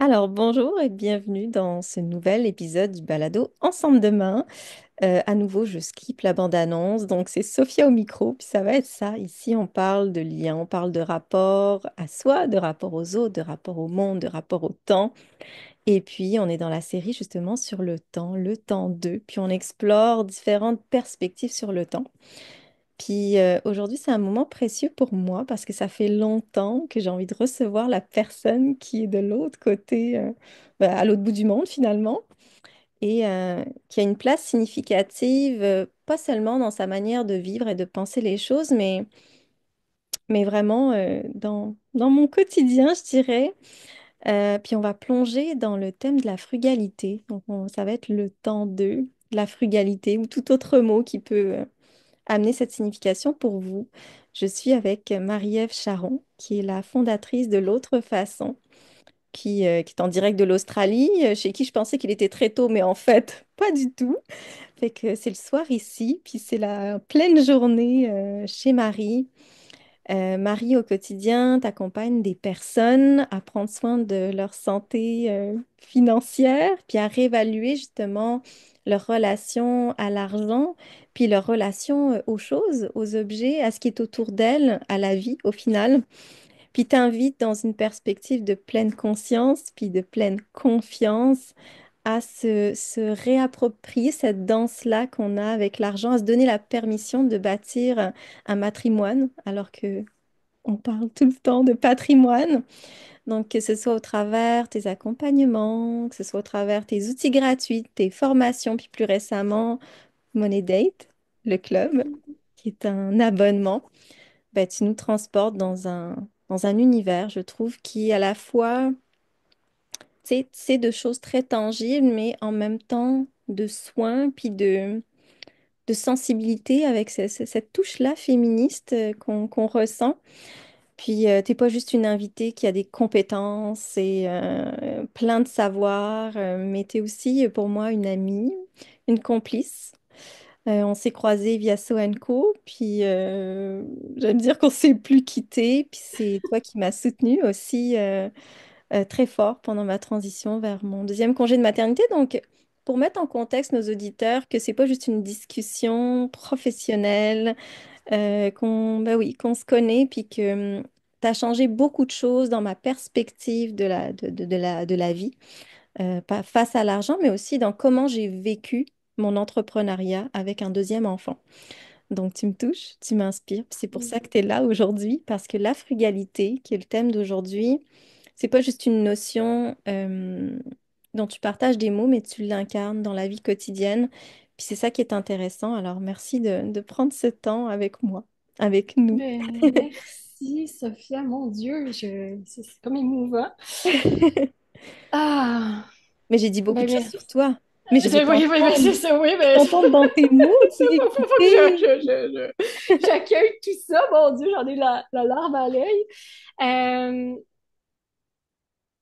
Alors, bonjour et bienvenue dans ce nouvel épisode du balado Ensemble demain. À nouveau, je skip la bande-annonce, donc c'est Sophia au micro, puis ça va être ça. Ici, on parle de liens, on parle de rapport à soi, de rapport aux autres, de rapport au monde, de rapport au temps. Et puis, on est dans la série justement sur le temps 2, puis on explore différentes perspectives sur le temps. Puis aujourd'hui, c'est un moment précieux pour moi parce que ça fait longtemps que j'ai envie de recevoir la personne qui est de l'autre côté, à l'autre bout du monde finalement, et qui a une place significative, pas seulement dans sa manière de vivre et de penser les choses, mais vraiment dans mon quotidien, je dirais. Puis on va plonger dans le thème de la frugalité. Donc ça va être le temps de la frugalité ou tout autre mot qui peut amener cette signification pour vous. Je suis avec Marie-Ève Charon, qui est la fondatrice de L'Autre Façon, qui est en direct de l'Australie, chez qui je pensais qu'il était très tôt, mais en fait, pas du tout. Fait que c'est le soir ici, puis c'est la pleine journée chez Marie. Marie, au quotidien, t'accompagne des personnes à prendre soin de leur santé financière, puis à réévaluer justement leur relation à l'argent, puis leur relation aux choses, aux objets, à ce qui est autour d'elles, à la vie au final. Puis t'invite dans une perspective de pleine conscience, puis de pleine confiance à se réapproprier cette danse-là qu'on a avec l'argent, à se donner la permission de bâtir un matrimoine, alors que on parle tout le temps de patrimoine. Donc, que ce soit au travers tes accompagnements, que ce soit au travers tes outils gratuits, tes formations, puis plus récemment, Money Date, le club, qui est un abonnement, ben, tu nous transportes dans un univers, je trouve, qui est à la fois, c'est de choses très tangibles, mais en même temps de soins, puis de sensibilité avec cette touche-là féministe qu'on ressent. Puis, t'es pas juste une invitée qui a des compétences et plein de savoir, mais t'es aussi pour moi une amie, une complice. On s'est croisés via So&Co, puis j'aime dire qu'on s'est plus quittés, puis c'est toi qui m'as soutenue aussi très fort pendant ma transition vers mon deuxième congé de maternité. Donc, pour mettre en contexte nos auditeurs, que c'est pas juste une discussion professionnelle, bah oui, qu'on se connaît, puis que tu as changé beaucoup de choses dans ma perspective de la vie, pas face à l'argent, mais aussi dans comment j'ai vécu mon entrepreneuriat avec un deuxième enfant. Donc, tu me touches, tu m'inspires, puis c'est pour ça que tu es là aujourd'hui, parce que la frugalité, qui est le thème d'aujourd'hui, c'est pas juste une notion dont tu partages des mots, mais tu l'incarnes dans la vie quotidienne. Puis c'est ça qui est intéressant. Alors, merci de prendre ce temps avec moi, avec nous. Ben, merci, Sophia, mon Dieu, c'est comme émouvant. Ah, Mais j'ai dit beaucoup ben de choses sur merci. toi. Mais je veux Oui, oui, ben, t'entendre. c'est ça, oui, Je veux ben, t'entendre dans tes mots, faut pas que écouter. j'accueille tout ça, mon Dieu, j'en ai la larme à l'œil. Euh,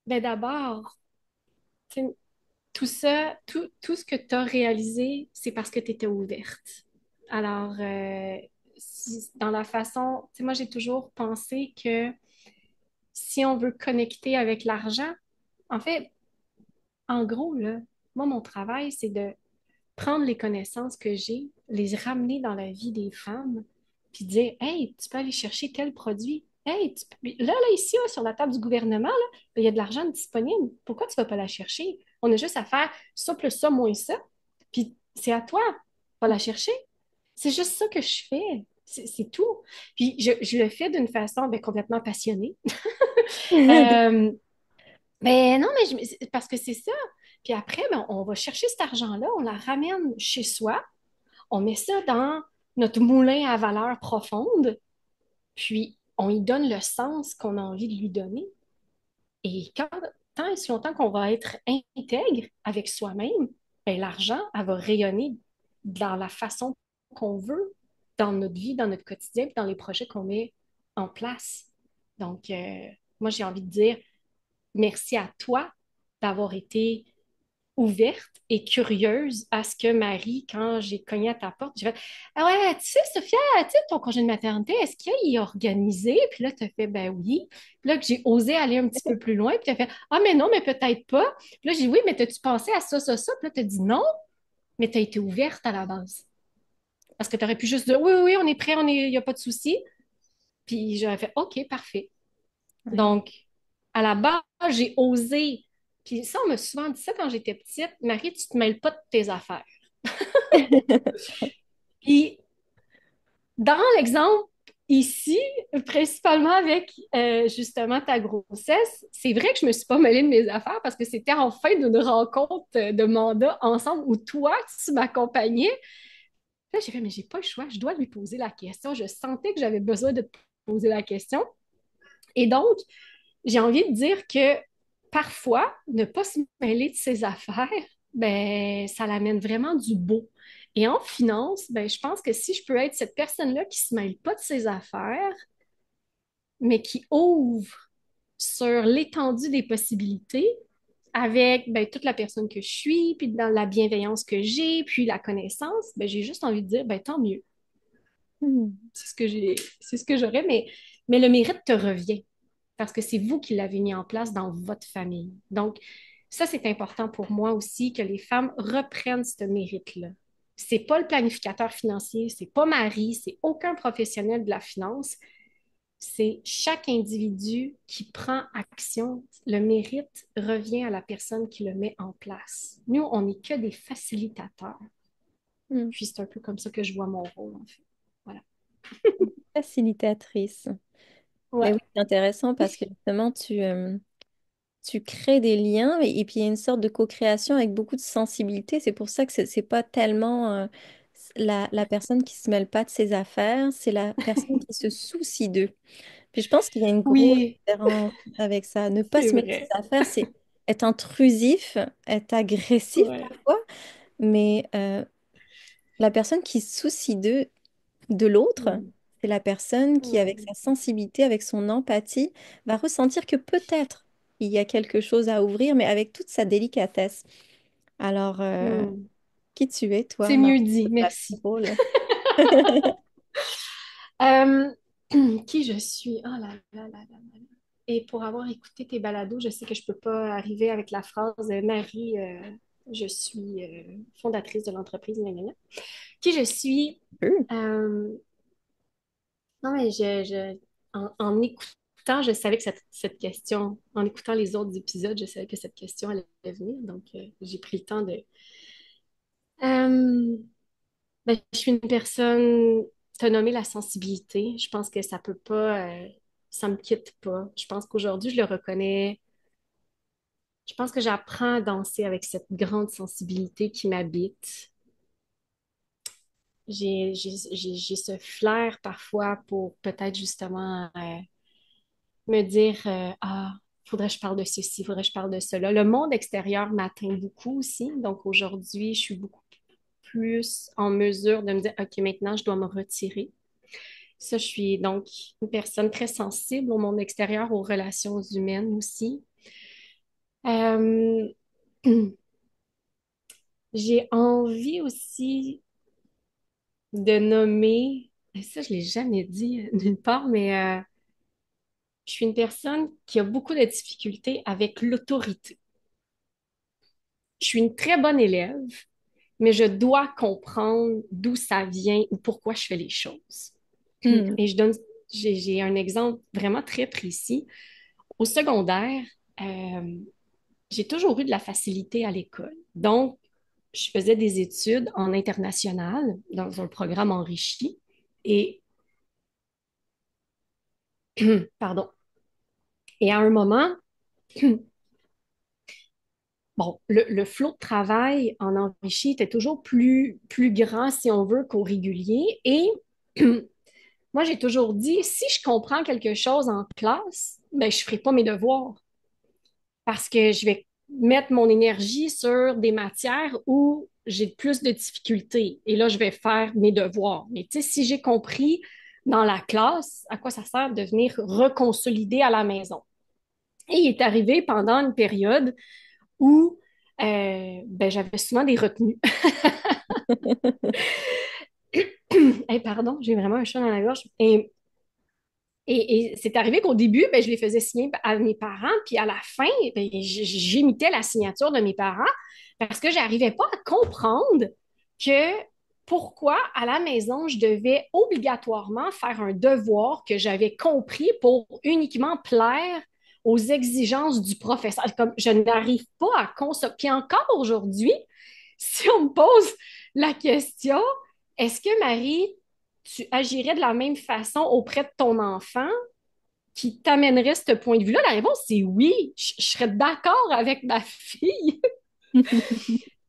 ben d'abord, tu sais, tout ça, tout ce que tu as réalisé, c'est parce que tu étais ouverte. Alors, dans la façon, tu sais, moi, j'ai toujours pensé que si on veut connecter avec l'argent, en fait, en gros, là, moi, mon travail, c'est de prendre les connaissances que j'ai, les ramener dans la vie des femmes, puis dire, hey, tu peux aller chercher tel produit. Hey, ici, là, sur la table du gouvernement, là, ben, il y a de l'argent disponible. Pourquoi tu ne vas pas la chercher? On a juste à faire ça plus ça, moins ça. Puis c'est à toi, pas la chercher. C'est juste ça que je fais. C'est tout. Puis je le fais d'une façon ben, complètement passionnée. Euh, mais non, parce que c'est ça. Puis après, ben, on va chercher cet argent-là, on la ramène chez soi, on met ça dans notre moulin à valeur profonde, puis on y donne le sens qu'on a envie de lui donner. Et tant et si longtemps qu'on va être intègre avec soi-même, ben, l'argent, elle va rayonner dans la façon qu'on veut, dans notre vie, dans notre quotidien, puis dans les projets qu'on met en place. Donc, moi, j'ai envie de dire merci à toi d'avoir été ouverte et curieuse à ce que Marie, quand j'ai cogné à ta porte, j'ai fait ah ouais, tu sais, Sophia, tu sais, ton congé de maternité, est-ce qu'il est organisé? Puis là, tu as fait ben oui. Puis là, que j'ai osé aller un petit peu plus loin, puis tu as fait ah, mais non, mais peut-être pas. Puis là, j'ai dit oui, mais t'as-tu pensé à ça, ça, ça? Puis là, tu as dit non, mais tu as été ouverte à la base. Parce que tu aurais pu juste dire oui, oui, oui, on est prêt, il n'y a pas de souci. Puis j'aurais fait OK, parfait. Ouais. Donc, à la base, j'ai osé. Puis ça, on m'a souvent dit ça quand j'étais petite. Marie, tu te mêles pas de tes affaires. Puis, dans l'exemple ici, principalement avec justement ta grossesse, c'est vrai que je me suis pas mêlée de mes affaires parce que c'était en fin d'une rencontre de mandat ensemble où toi, tu m'accompagnais. Là, j'ai fait, mais j'ai pas le choix, je dois lui poser la question. Je sentais que j'avais besoin de te poser la question. Et donc, j'ai envie de dire que parfois, ne pas se mêler de ses affaires, ben, ça l'amène vraiment du beau. Et en finance, ben, je pense que si je peux être cette personne-là qui ne se mêle pas de ses affaires, mais qui ouvre sur l'étendue des possibilités avec ben, toute la personne que je suis, puis dans la bienveillance que j'ai, puis la connaissance, ben, j'ai juste envie de dire, ben, tant mieux. Hmm. C'est ce que j'aurais, mais le mérite te revient parce que c'est vous qui l'avez mis en place dans votre famille. Donc, ça, c'est important pour moi aussi que les femmes reprennent ce mérite-là. C'est pas le planificateur financier, c'est pas Marie, c'est aucun professionnel de la finance. C'est chaque individu qui prend action. Le mérite revient à la personne qui le met en place. Nous, on n'est que des facilitateurs. Hmm. Puis c'est un peu comme ça que je vois mon rôle, en fait. Voilà. Facilitatrice. Mais Ouais. oui, c'est intéressant parce que justement, tu crées des liens et puis il y a une sorte de co-création avec beaucoup de sensibilité. C'est pour ça que c'est pas tellement la personne qui se mêle pas de ses affaires, c'est la personne qui se soucie d'eux. Puis je pense qu'il y a une grosse Oui, différence avec ça. Ne pas c'est se mêler de ses vrai. affaires, c'est être intrusif, être agressif Ouais. parfois, mais la personne qui se soucie d'eux, de l'autre, Mm. c'est la personne qui, avec Mm. sa sensibilité, avec son empathie, va ressentir que peut-être il y a quelque chose à ouvrir, mais avec toute sa délicatesse. Alors, Mm. qui tu es, toi, C'est Marie, mieux dit, dans ton merci. rôle? Euh, qui je suis? Oh là là là là là là. Et pour avoir écouté tes balados, je sais que je peux pas arriver avec la phrase Marie, je suis fondatrice de l'entreprise. Gna, gna, gna. Qui je suis? Peu. Euh, non, mais en écoutant, je savais que cette question, en écoutant les autres épisodes, je savais que cette question allait venir. Donc, j'ai pris le temps de. Euh, Ben, je suis une personne, tu as nommé la sensibilité. Je pense que ça peut pas, ça me quitte pas. Je pense qu'aujourd'hui, je le reconnais. Je pense que j'apprends à danser avec cette grande sensibilité qui m'habite. J'ai ce flair parfois pour peut-être justement me dire ah, faudrait que je parle de ceci, faudrait que je parle de cela. Le monde extérieur m'atteint beaucoup aussi. Donc aujourd'hui, je suis beaucoup plus en mesure de me dire, OK, maintenant, je dois me retirer. Ça, je suis donc une personne très sensible au monde extérieur, aux relations humaines aussi. Euh, j'ai envie aussi de nommer, et ça, je ne l'ai jamais dit nulle part, mais je suis une personne qui a beaucoup de difficultés avec l'autorité. Je suis une très bonne élève, mais je dois comprendre d'où ça vient ou pourquoi je fais les choses. Hmm. Et j'ai un exemple vraiment très précis. Au secondaire, euh, j'ai toujours eu de la facilité à l'école. Donc, je faisais des études en international dans un programme enrichi. Et, pardon, et à un moment, bon, le flot de travail en enrichi était toujours plus grand, si on veut, qu'au régulier. Et moi, j'ai toujours dit, si je comprends quelque chose en classe, ben, je ne ferai pas mes devoirs parce que je vais mettre mon énergie sur des matières où j'ai plus de difficultés. Et là, je vais faire mes devoirs. Mais tu sais, si j'ai compris dans la classe, à quoi ça sert de venir reconsolider à la maison? Et il est arrivé pendant une période où Ben, j'avais souvent des retenues. Hey, pardon, j'ai vraiment un chat dans la gorge. Et c'est arrivé qu'au début, ben, je les faisais signer à mes parents, puis à la fin, ben, j'imitais la signature de mes parents parce que j'arrivais pas à comprendre que pourquoi à la maison, je devais obligatoirement faire un devoir que j'avais compris pour uniquement plaire aux exigences du professeur. Comme je n'arrive pas à concevoir. Puis encore aujourd'hui, si on me pose la question, est-ce que Marie, tu agirais de la même façon auprès de ton enfant qui t'amènerait ce point de vue-là? La réponse, c'est oui. Je serais d'accord avec ma fille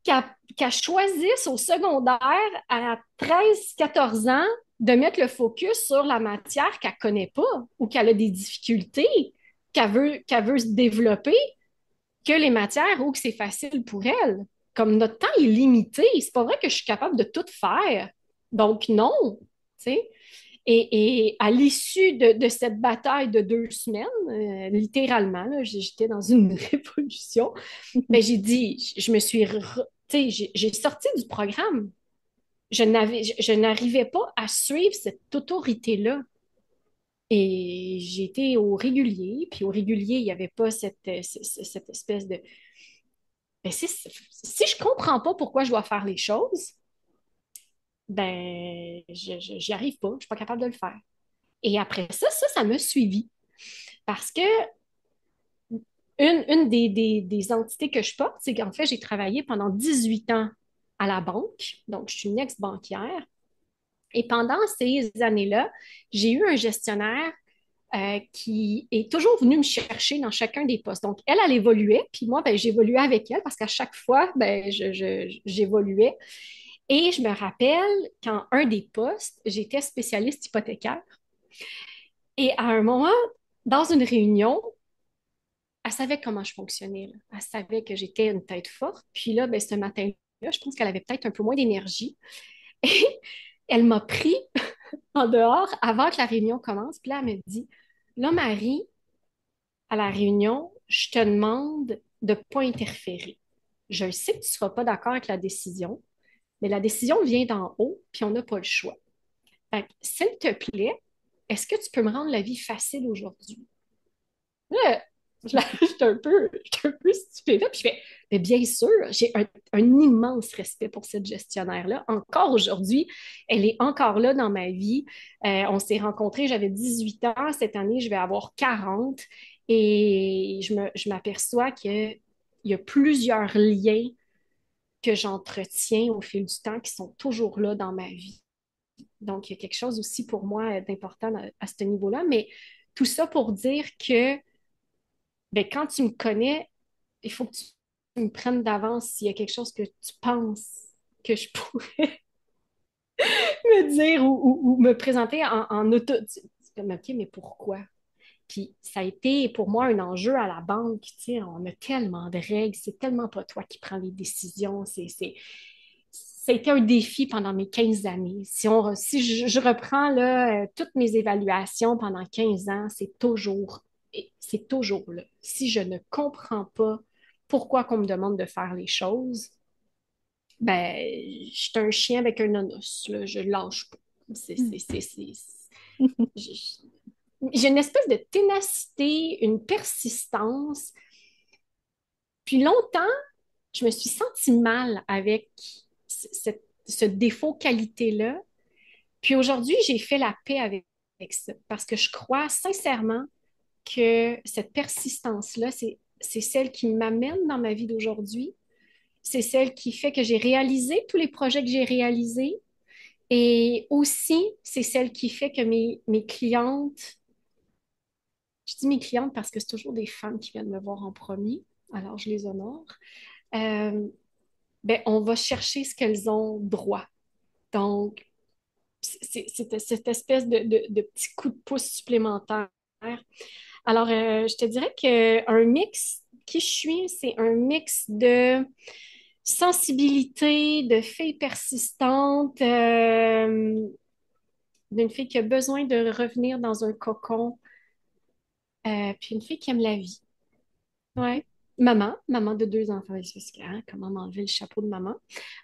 qu'elle choisisse au secondaire à 13 14 ans de mettre le focus sur la matière qu'elle ne connaît pas ou qu'elle a des difficultés, qu'elle veut se développer, que les matières où c'est facile pour elle. Comme notre temps est limité, c'est pas vrai que je suis capable de tout faire. Donc, non. Tu sais. Et à l'issue de cette bataille de 2 semaines, littéralement, là, j'étais dans une révolution, ben, j'ai dit, je me suis, tu sais, j'ai sorti du programme. Je n'arrivais pas à suivre cette autorité-là. Et j'ai été au régulier, puis au régulier, il n'y avait pas cette espèce de... Ben, si je comprends pas pourquoi je dois faire les choses, ben, j'y arrive pas, je suis pas capable de le faire. Et après ça m'a suivi. Parce que une des entités que je porte, c'est qu'en fait, j'ai travaillé pendant 18 ans à la banque. Donc, je suis une ex-banquière. Et pendant ces années-là, j'ai eu un gestionnaire qui est toujours venu me chercher dans chacun des postes. Donc, elle évoluait, puis moi, ben, j'évoluais avec elle parce qu'à chaque fois, ben, j'évoluais. Et je me rappelle qu'en un des postes, j'étais spécialiste hypothécaire. Et à un moment, dans une réunion, elle savait comment je fonctionnais, là. Elle savait que j'étais une tête forte. Puis là, ben, ce matin-là, je pense qu'elle avait peut-être un peu moins d'énergie. Et elle m'a pris en dehors avant que la réunion commence. Puis là, elle me dit, là, Marie, à la réunion, je te demande de ne pas interférer. Je sais que tu ne seras pas d'accord avec la décision, mais la décision vient d'en haut, puis on n'a pas le choix. Fait que, s'il te plaît, est-ce que tu peux me rendre la vie facile aujourd'hui? Là, j'étais un peu stupéfaite. Puis je fais, mais bien sûr, j'ai un immense respect pour cette gestionnaire-là. Encore aujourd'hui, elle est encore là dans ma vie. On s'est rencontrés, j'avais 18 ans. Cette année, je vais avoir 40. Et je m'aperçois qu'il y a plusieurs liens que j'entretiens au fil du temps qui sont toujours là dans ma vie. Donc, il y a quelque chose aussi pour moi d'important à ce niveau-là. Mais tout ça pour dire que ben, quand tu me connais, il faut que tu me prennes d'avance s'il y a quelque chose que tu penses que je pourrais me dire ou me présenter en auto. Tu comme, OK, mais pourquoi? Puis ça a été pour moi un enjeu à la banque. Tu sais, on a tellement de règles, c'est tellement pas toi qui prends les décisions. Ça a été un défi pendant mes 15 années. Si je reprends là, toutes mes évaluations pendant 15 ans, c'est toujours là. Si je ne comprends pas pourquoi qu'on me demande de faire les choses, ben, je suis un chien avec un nonos, là, je lâche pas. Je- j'ai une espèce de ténacité, une persistance. Puis longtemps, je me suis sentie mal avec ce défaut qualité-là. Puis aujourd'hui, j'ai fait la paix avec ça parce que je crois sincèrement que cette persistance-là, c'est celle qui m'amène dans ma vie d'aujourd'hui. C'est celle qui fait que j'ai réalisé tous les projets que j'ai réalisés. Et aussi, c'est celle qui fait que mes clientes, je dis mes clientes parce que c'est toujours des femmes qui viennent me voir en premier, alors je les honore, euh, ben, on va chercher ce qu'elles ont droit. Donc, c'est cette espèce de petit coup de pouce supplémentaire. Alors, je te dirais qu'un mix, qui je suis, c'est un mix de sensibilité, de fille persistante, d'une fille qui a besoin de revenir dans un cocon, puis une fille qui aime la vie. Ouais. maman de deux enfants. Parce que, hein, comment m'enlever le chapeau de maman?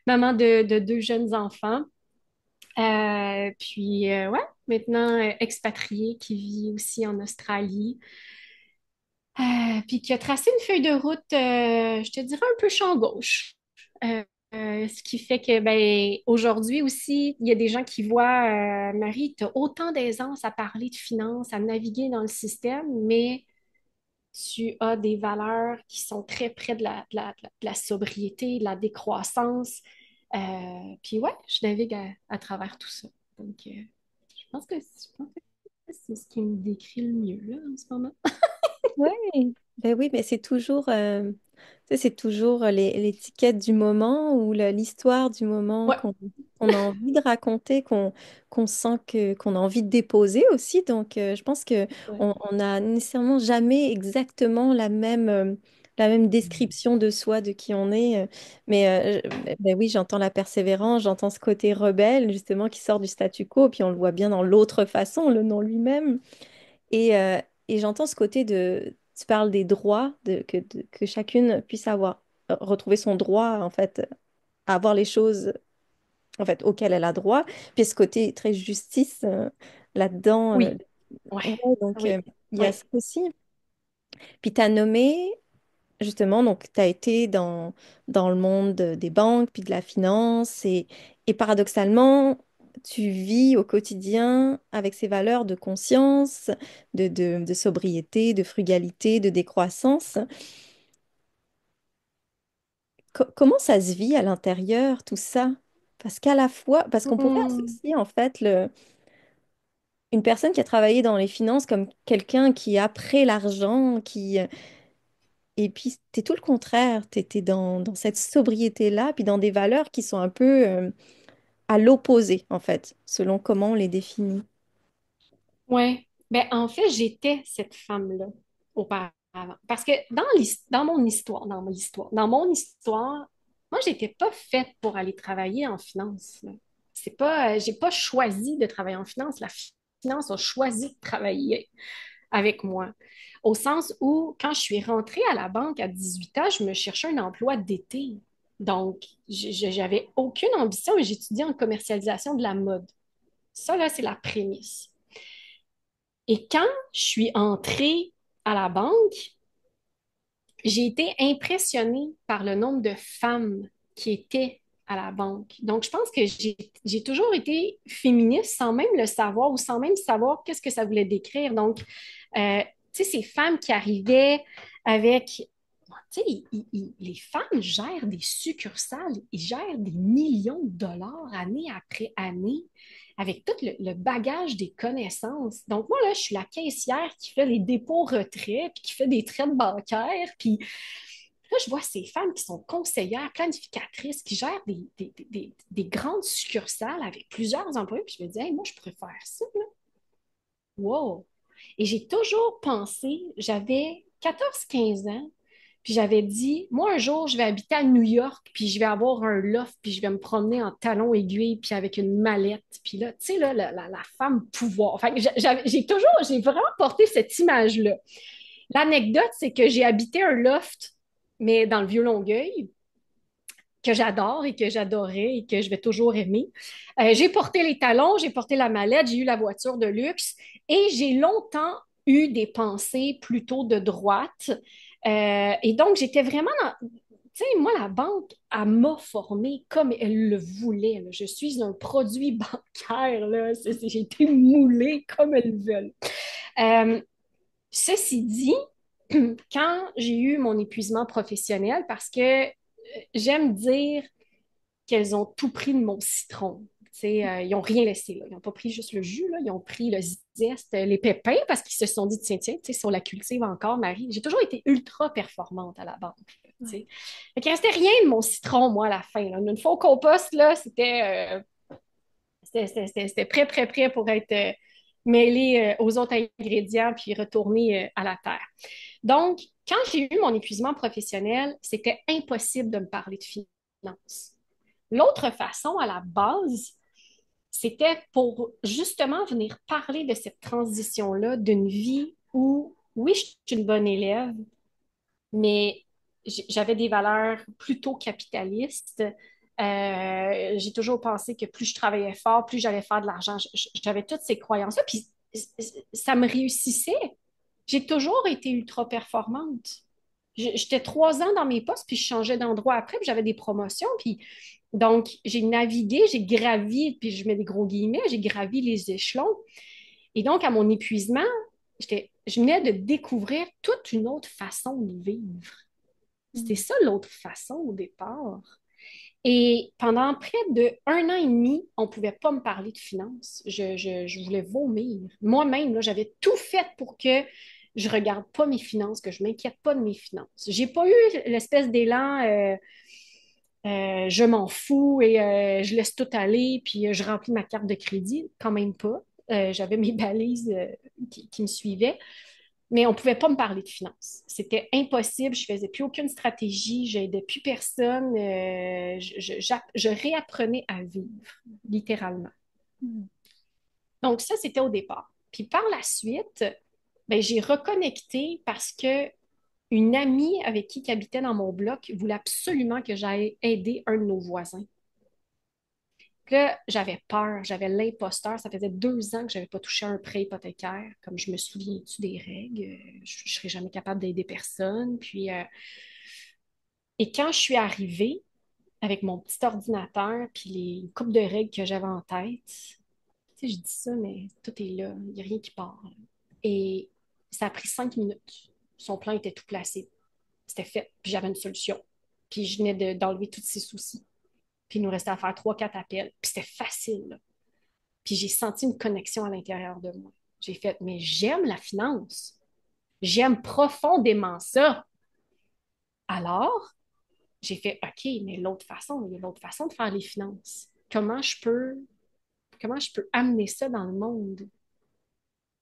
Maman de deux jeunes enfants. Ouais, maintenant expatriée qui vit aussi en Australie. Puis qui a tracé une feuille de route, je te dirais un peu champ gauche. Euh, Ce qui fait que ben aujourd'hui aussi, il y a des gens qui voient Marie, tu as autant d'aisance à parler de finances, à naviguer dans le système, mais tu as des valeurs qui sont très près de la sobriété, de la décroissance. Puis ouais, je navigue à travers tout ça. Donc, je pense que c'est ce qui me décrit le mieux là, en ce moment. Oui, ben oui, mais c'est toujours, tu sais, c'est toujours l'étiquette du moment ou l'histoire du moment Ouais, qu'on a envie de raconter, qu'on sent qu'on a envie de déposer aussi. Donc, je pense que ouais. on n'a nécessairement jamais exactement la même description de soi, de qui on est. Mais ben oui, j'entends la persévérance, j'entends ce côté rebelle, justement, qui sort du statu quo, puis on le voit bien dans l'autre façon, le nom lui-même. Et j'entends ce côté de, tu parles des droits, que chacune puisse avoir, retrouver son droit, en fait, à avoir les choses, en fait, auxquelles elle a droit. Puis ce côté très justice, là-dedans. Oui, ouais, Ouais, donc, oui, il y a oui. ça aussi. Puis tu as nommé, justement, donc tu as été dans le monde des banques, puis de la finance, et paradoxalement, tu vis au quotidien avec ces valeurs de conscience, de sobriété, de frugalité, de décroissance. Comment ça se vit à l'intérieur, tout ça? Parce qu'à la fois, parce qu'on pourrait Hmm, associer en fait une personne qui a travaillé dans les finances comme quelqu'un qui a près l'argent, et puis t'es tout le contraire, t'es dans cette sobriété-là, puis dans des valeurs qui sont un peu à l'opposé en fait, selon comment on les définit. ouais. Ben, en fait, j'étais cette femme-là auparavant. Parce que dans mon histoire, moi, j'étais pas faite pour aller travailler en finance, là. C'est pas, j'ai pas choisi de travailler en finance. La finance a choisi de travailler avec moi. Au sens où, quand je suis rentrée à la banque à 18 ans, je me cherchais un emploi d'été. Donc, j'avais aucune ambition et j'étudiais en commercialisation de la mode. Ça, là, c'est la prémisse. Et quand je suis entrée à la banque, j'ai été impressionnée par le nombre de femmes qui étaient à la banque. Donc, je pense que j'ai toujours été féministe sans même le savoir ou sans même savoir qu'est-ce que ça voulait décrire. Donc, tu sais, ces femmes qui arrivaient avec tu sais, les femmes gèrent des succursales, ils gèrent des millions de dollars année après année avec tout le bagage des connaissances. Donc, moi, là, je suis la caissière qui fait les dépôts retraits, puis qui fait des traites bancaires, puis là, je vois ces femmes qui sont conseillères, planificatrices, qui gèrent des grandes succursales avec plusieurs employés, puis je me dis, hey, moi, je pourrais faire ça, là. Wow! Et j'ai toujours pensé, j'avais 14 15 ans, puis j'avais dit, moi, un jour, je vais habiter à New York, puis je vais avoir un loft, puis je vais me promener en talons aiguilles, puis avec une mallette. Puis là, tu sais, là, la femme pouvoir. Enfin, j'ai vraiment porté cette image-là. L'anecdote, c'est que j'ai habité un loft, mais dans le Vieux-Longueuil, que j'adore et que j'adorais et que je vais toujours aimer. J'ai porté les talons, j'ai porté la mallette, j'ai eu la voiture de luxe et j'ai longtemps eu des pensées plutôt de droite. Et donc, j'étais vraiment dans... Tu sais, moi, la banque, elle m'a formée comme elle le voulait, là. Je suis un produit bancaire, là. J'ai été moulée comme elles veulent. Euh, Ceci dit, quand j'ai eu mon épuisement professionnel, parce que j'aime dire qu'elles ont tout pris de mon citron. Ils n'ont rien laissé. Là. Ils n'ont pas pris juste le jus, là. Ils ont pris le zeste, les pépins, parce qu'ils se sont dit, tiens, tiens, si on la cultive encore, Marie. J'ai toujours été ultra performante à la banque. Ouais. Il ne restait rien de mon citron, moi, à la fin. Là. Une fois au compost, là, c'était prêt, prêt, prêt pour être mêlé aux autres ingrédients puis retourné à la terre. Donc, quand j'ai eu mon épuisement professionnel, c'était impossible de me parler de finances. L'autre façon, à la base, c'était pour justement venir parler de cette transition-là d'une vie où, oui, je suis une bonne élève, mais j'avais des valeurs plutôt capitalistes. J'ai toujours pensé que plus je travaillais fort, plus j'allais faire de l'argent. J'avais toutes ces croyances-là, puis ça me réussissait. J'ai toujours été ultra performante. J'étais 3 ans dans mes postes, puis je changeais d'endroit après, puis j'avais des promotions. Puis donc, j'ai navigué, j'ai gravi, puis je mets des gros guillemets, j'ai gravi les échelons. Et donc, à mon épuisement, je venais de découvrir toute une autre façon de vivre. C'était Mm. ça l'autre façon au départ. Et pendant près de 1 an et demi, on ne pouvait pas me parler de finances. Je voulais vomir. Moi-même, là, j'avais tout fait pour que je ne regarde pas mes finances, que je ne m'inquiète pas de mes finances. J'ai pas eu l'espèce d'élan je m'en fous et je laisse tout aller, puis je remplis ma carte de crédit. Quand même pas. J'avais mes balises qui me suivaient. Mais on ne pouvait pas me parler de finances. C'était impossible. Je ne faisais plus aucune stratégie. Je n'aidais plus personne. Je réapprenais à vivre, littéralement. Mm. Donc, ça, c'était au départ. Puis par la suite, ben, j'ai reconnecté parce que une amie avec qui habitait dans mon bloc voulait absolument que j'aille aider un de nos voisins. Puis là, j'avais peur, j'avais l'imposteur. Ça faisait 2 ans que je n'avais pas touché un prêt hypothécaire. Comme je me souviens-tu des règles, je ne serais jamais capable d'aider personne. Et quand je suis arrivée avec mon petit ordinateur puis les coupes de règles que j'avais en tête, tu sais, je dis ça, mais tout est là, il n'y a rien qui part. Et ça a pris 5 minutes. Son plan était tout placé. C'était fait, puis j'avais une solution. Puis je venais d'enlever tous ces soucis. Puis il nous restait à faire 3, 4 appels. Puis c'était facile, là. Puis j'ai senti une connexion à l'intérieur de moi. J'ai fait, mais j'aime la finance. J'aime profondément ça. Alors, j'ai fait, OK, mais l'autre façon, il y a l'autre façon de faire les finances. Comment je peux amener ça dans le monde?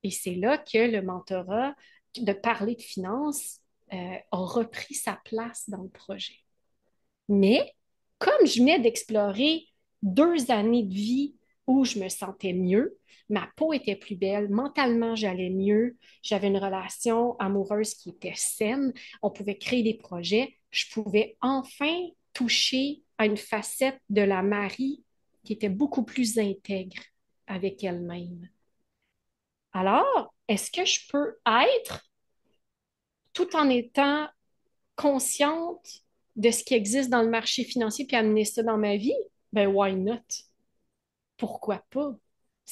Et c'est là que le mentorat, de parler de finances, a repris sa place dans le projet. Mais comme je venais d'explorer 2 années de vie où je me sentais mieux, ma peau était plus belle, mentalement j'allais mieux, j'avais une relation amoureuse qui était saine, on pouvait créer des projets, je pouvais enfin toucher à une facette de la Marie qui était beaucoup plus intègre avec elle-même. Alors, est-ce que je peux être, tout en étant consciente de ce qui existe dans le marché financier puis amener ça dans ma vie, ben why not? Pourquoi pas?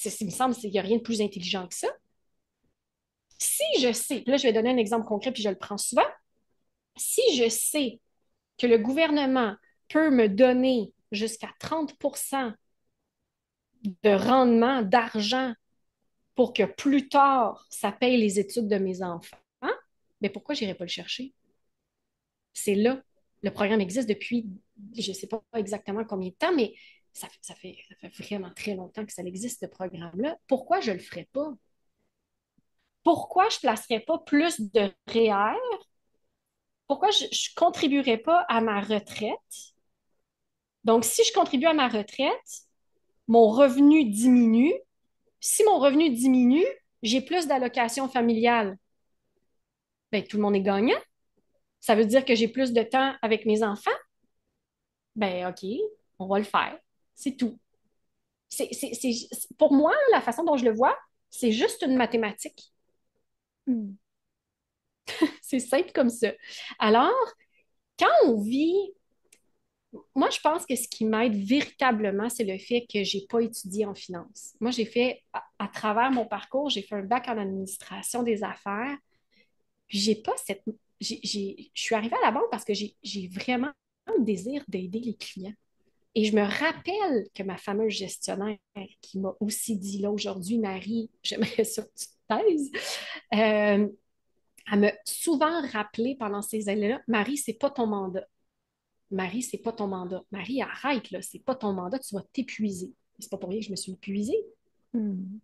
Il me semble qu'il n'y a rien de plus intelligent que ça. Si je sais, là je vais donner un exemple concret puis je le prends souvent, si je sais que le gouvernement peut me donner jusqu'à 30% de rendement d'argent pour que plus tard ça paye les études de mes enfants, mais pourquoi je n'irais pas le chercher? C'est là. Le programme existe depuis, je ne sais pas exactement combien de temps, mais ça fait vraiment très longtemps que ça existe, ce programme-là. Pourquoi je ne le ferais pas? Pourquoi je ne placerais pas plus de REER? Pourquoi je ne contribuerais pas à ma retraite? Donc, si je contribue à ma retraite, mon revenu diminue. Si mon revenu diminue, j'ai plus d'allocations familiales. Ben, tout le monde est gagnant. Ça veut dire que j'ai plus de temps avec mes enfants. Ben, OK, on va le faire. C'est tout. Pour moi, la façon dont je le vois, c'est juste une mathématique. Mm. C'est simple comme ça. Alors, quand on vit, moi, je pense que ce qui m'aide véritablement, c'est le fait que j'ai pas étudié en finance. Moi, j'ai fait, à travers mon parcours, j'ai fait un bac en administration des affaires. Puis j'ai pas cette. Je suis arrivée à la banque parce que j'ai vraiment le désir d'aider les clients. Et je me rappelle que ma fameuse gestionnaire qui m'a aussi dit là aujourd'hui, Marie, j'aimerais ça que tu te taises, euh, elle m'a souvent rappelé pendant ces années-là, Marie, c'est pas ton mandat. Marie, c'est pas ton mandat. Marie, arrête, là, c'est pas ton mandat, tu vas t'épuiser. C'est pas pour rien que je me suis épuisée. Mm.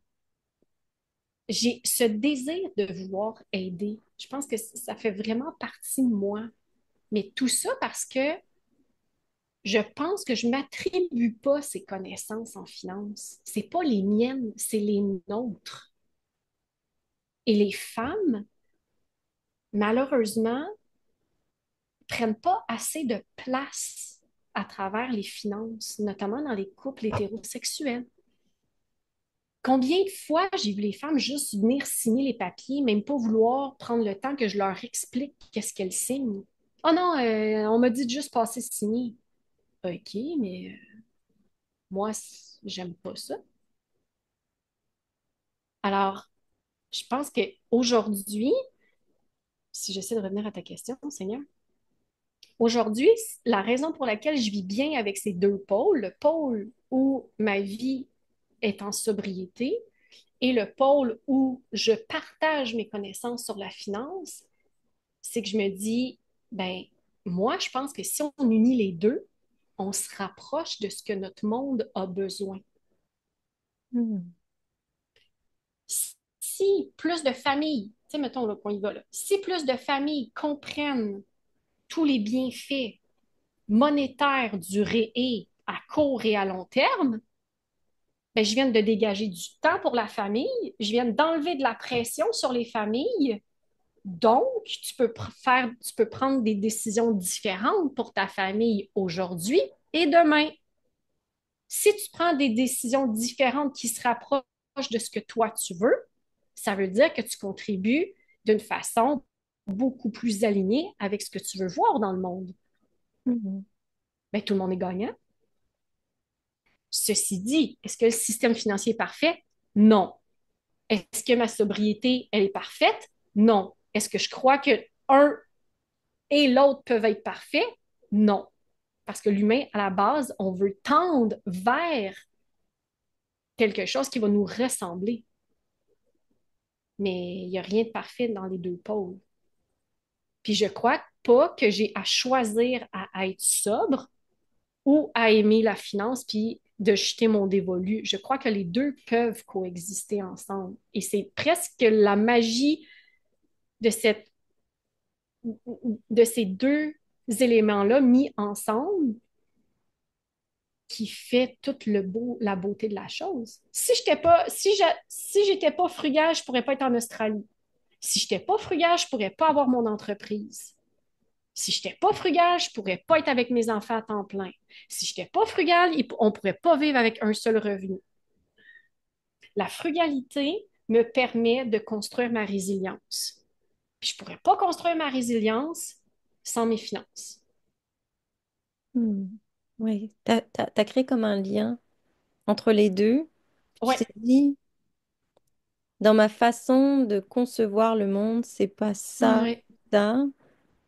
J'ai ce désir de vouloir aider. Je pense que ça fait vraiment partie de moi. Mais tout ça parce que je pense que je ne m'attribue pas ces connaissances en finance. C'est pas les miennes, c'est les nôtres. Et les femmes, malheureusement, prennent pas assez de place à travers les finances, notamment dans les couples hétérosexuels. Combien de fois j'ai vu les femmes juste venir signer les papiers, même pas vouloir prendre le temps que je leur explique qu'est-ce qu'elles signent. Oh non, on m'a dit de juste passer signer. OK, mais moi, j'aime pas ça. Alors, je pense qu'aujourd'hui, si j'essaie de revenir à ta question, Seigneur, aujourd'hui, la raison pour laquelle je vis bien avec ces deux pôles, le pôle où ma vie est en sobriété et le pôle où je partage mes connaissances sur la finance, c'est que je me dis, ben, moi, je pense que si on unit les deux, on se rapproche de ce que notre monde a besoin. Mhm. Si plus de familles, tu sais, mettons là, qu'on y va là, si plus de familles comprennent tous les bienfaits monétaires du réé à court et à long terme, ben, je viens de dégager du temps pour la famille, je viens d'enlever de la pression sur les familles. Donc, tu peux prendre des décisions différentes pour ta famille aujourd'hui et demain. Si tu prends des décisions différentes qui se rapprochent de ce que toi tu veux, ça veut dire que tu contribues d'une façon beaucoup plus alignée avec ce que tu veux voir dans le monde. Mhm. Bien, tout le monde est gagnant. Ceci dit, est-ce que le système financier est parfait? Non. Est-ce que ma sobriété, elle est parfaite? Non. Est-ce que je crois que un et l'autre peuvent être parfaits? Non. Parce que l'humain, à la base, on veut tendre vers quelque chose qui va nous ressembler. Mais il n'y a rien de parfait dans les deux pôles. Puis je crois pas que j'ai à choisir à être sobre ou à aimer la finance puis de jeter mon dévolu. Je crois que les deux peuvent coexister ensemble. Et c'est presque la magie de, cette, de ces deux éléments-là mis ensemble qui fait toute la beauté de la chose. Si j'étais pas frugale, je pourrais pas être en Australie. Si j'étais pas frugale, je pourrais pas avoir mon entreprise. Si je n'étais pas frugale, je ne pourrais pas être avec mes enfants à temps plein. Si je n'étais pas frugale, on ne pourrait pas vivre avec un seul revenu. La frugalité me permet de construire ma résilience. Puis je ne pourrais pas construire ma résilience sans mes finances. Mhm. Oui, t'as créé comme un lien entre les deux. Tu Ouais, t'es dit, dans ma façon de concevoir le monde, c'est pas ça, ouais, ça,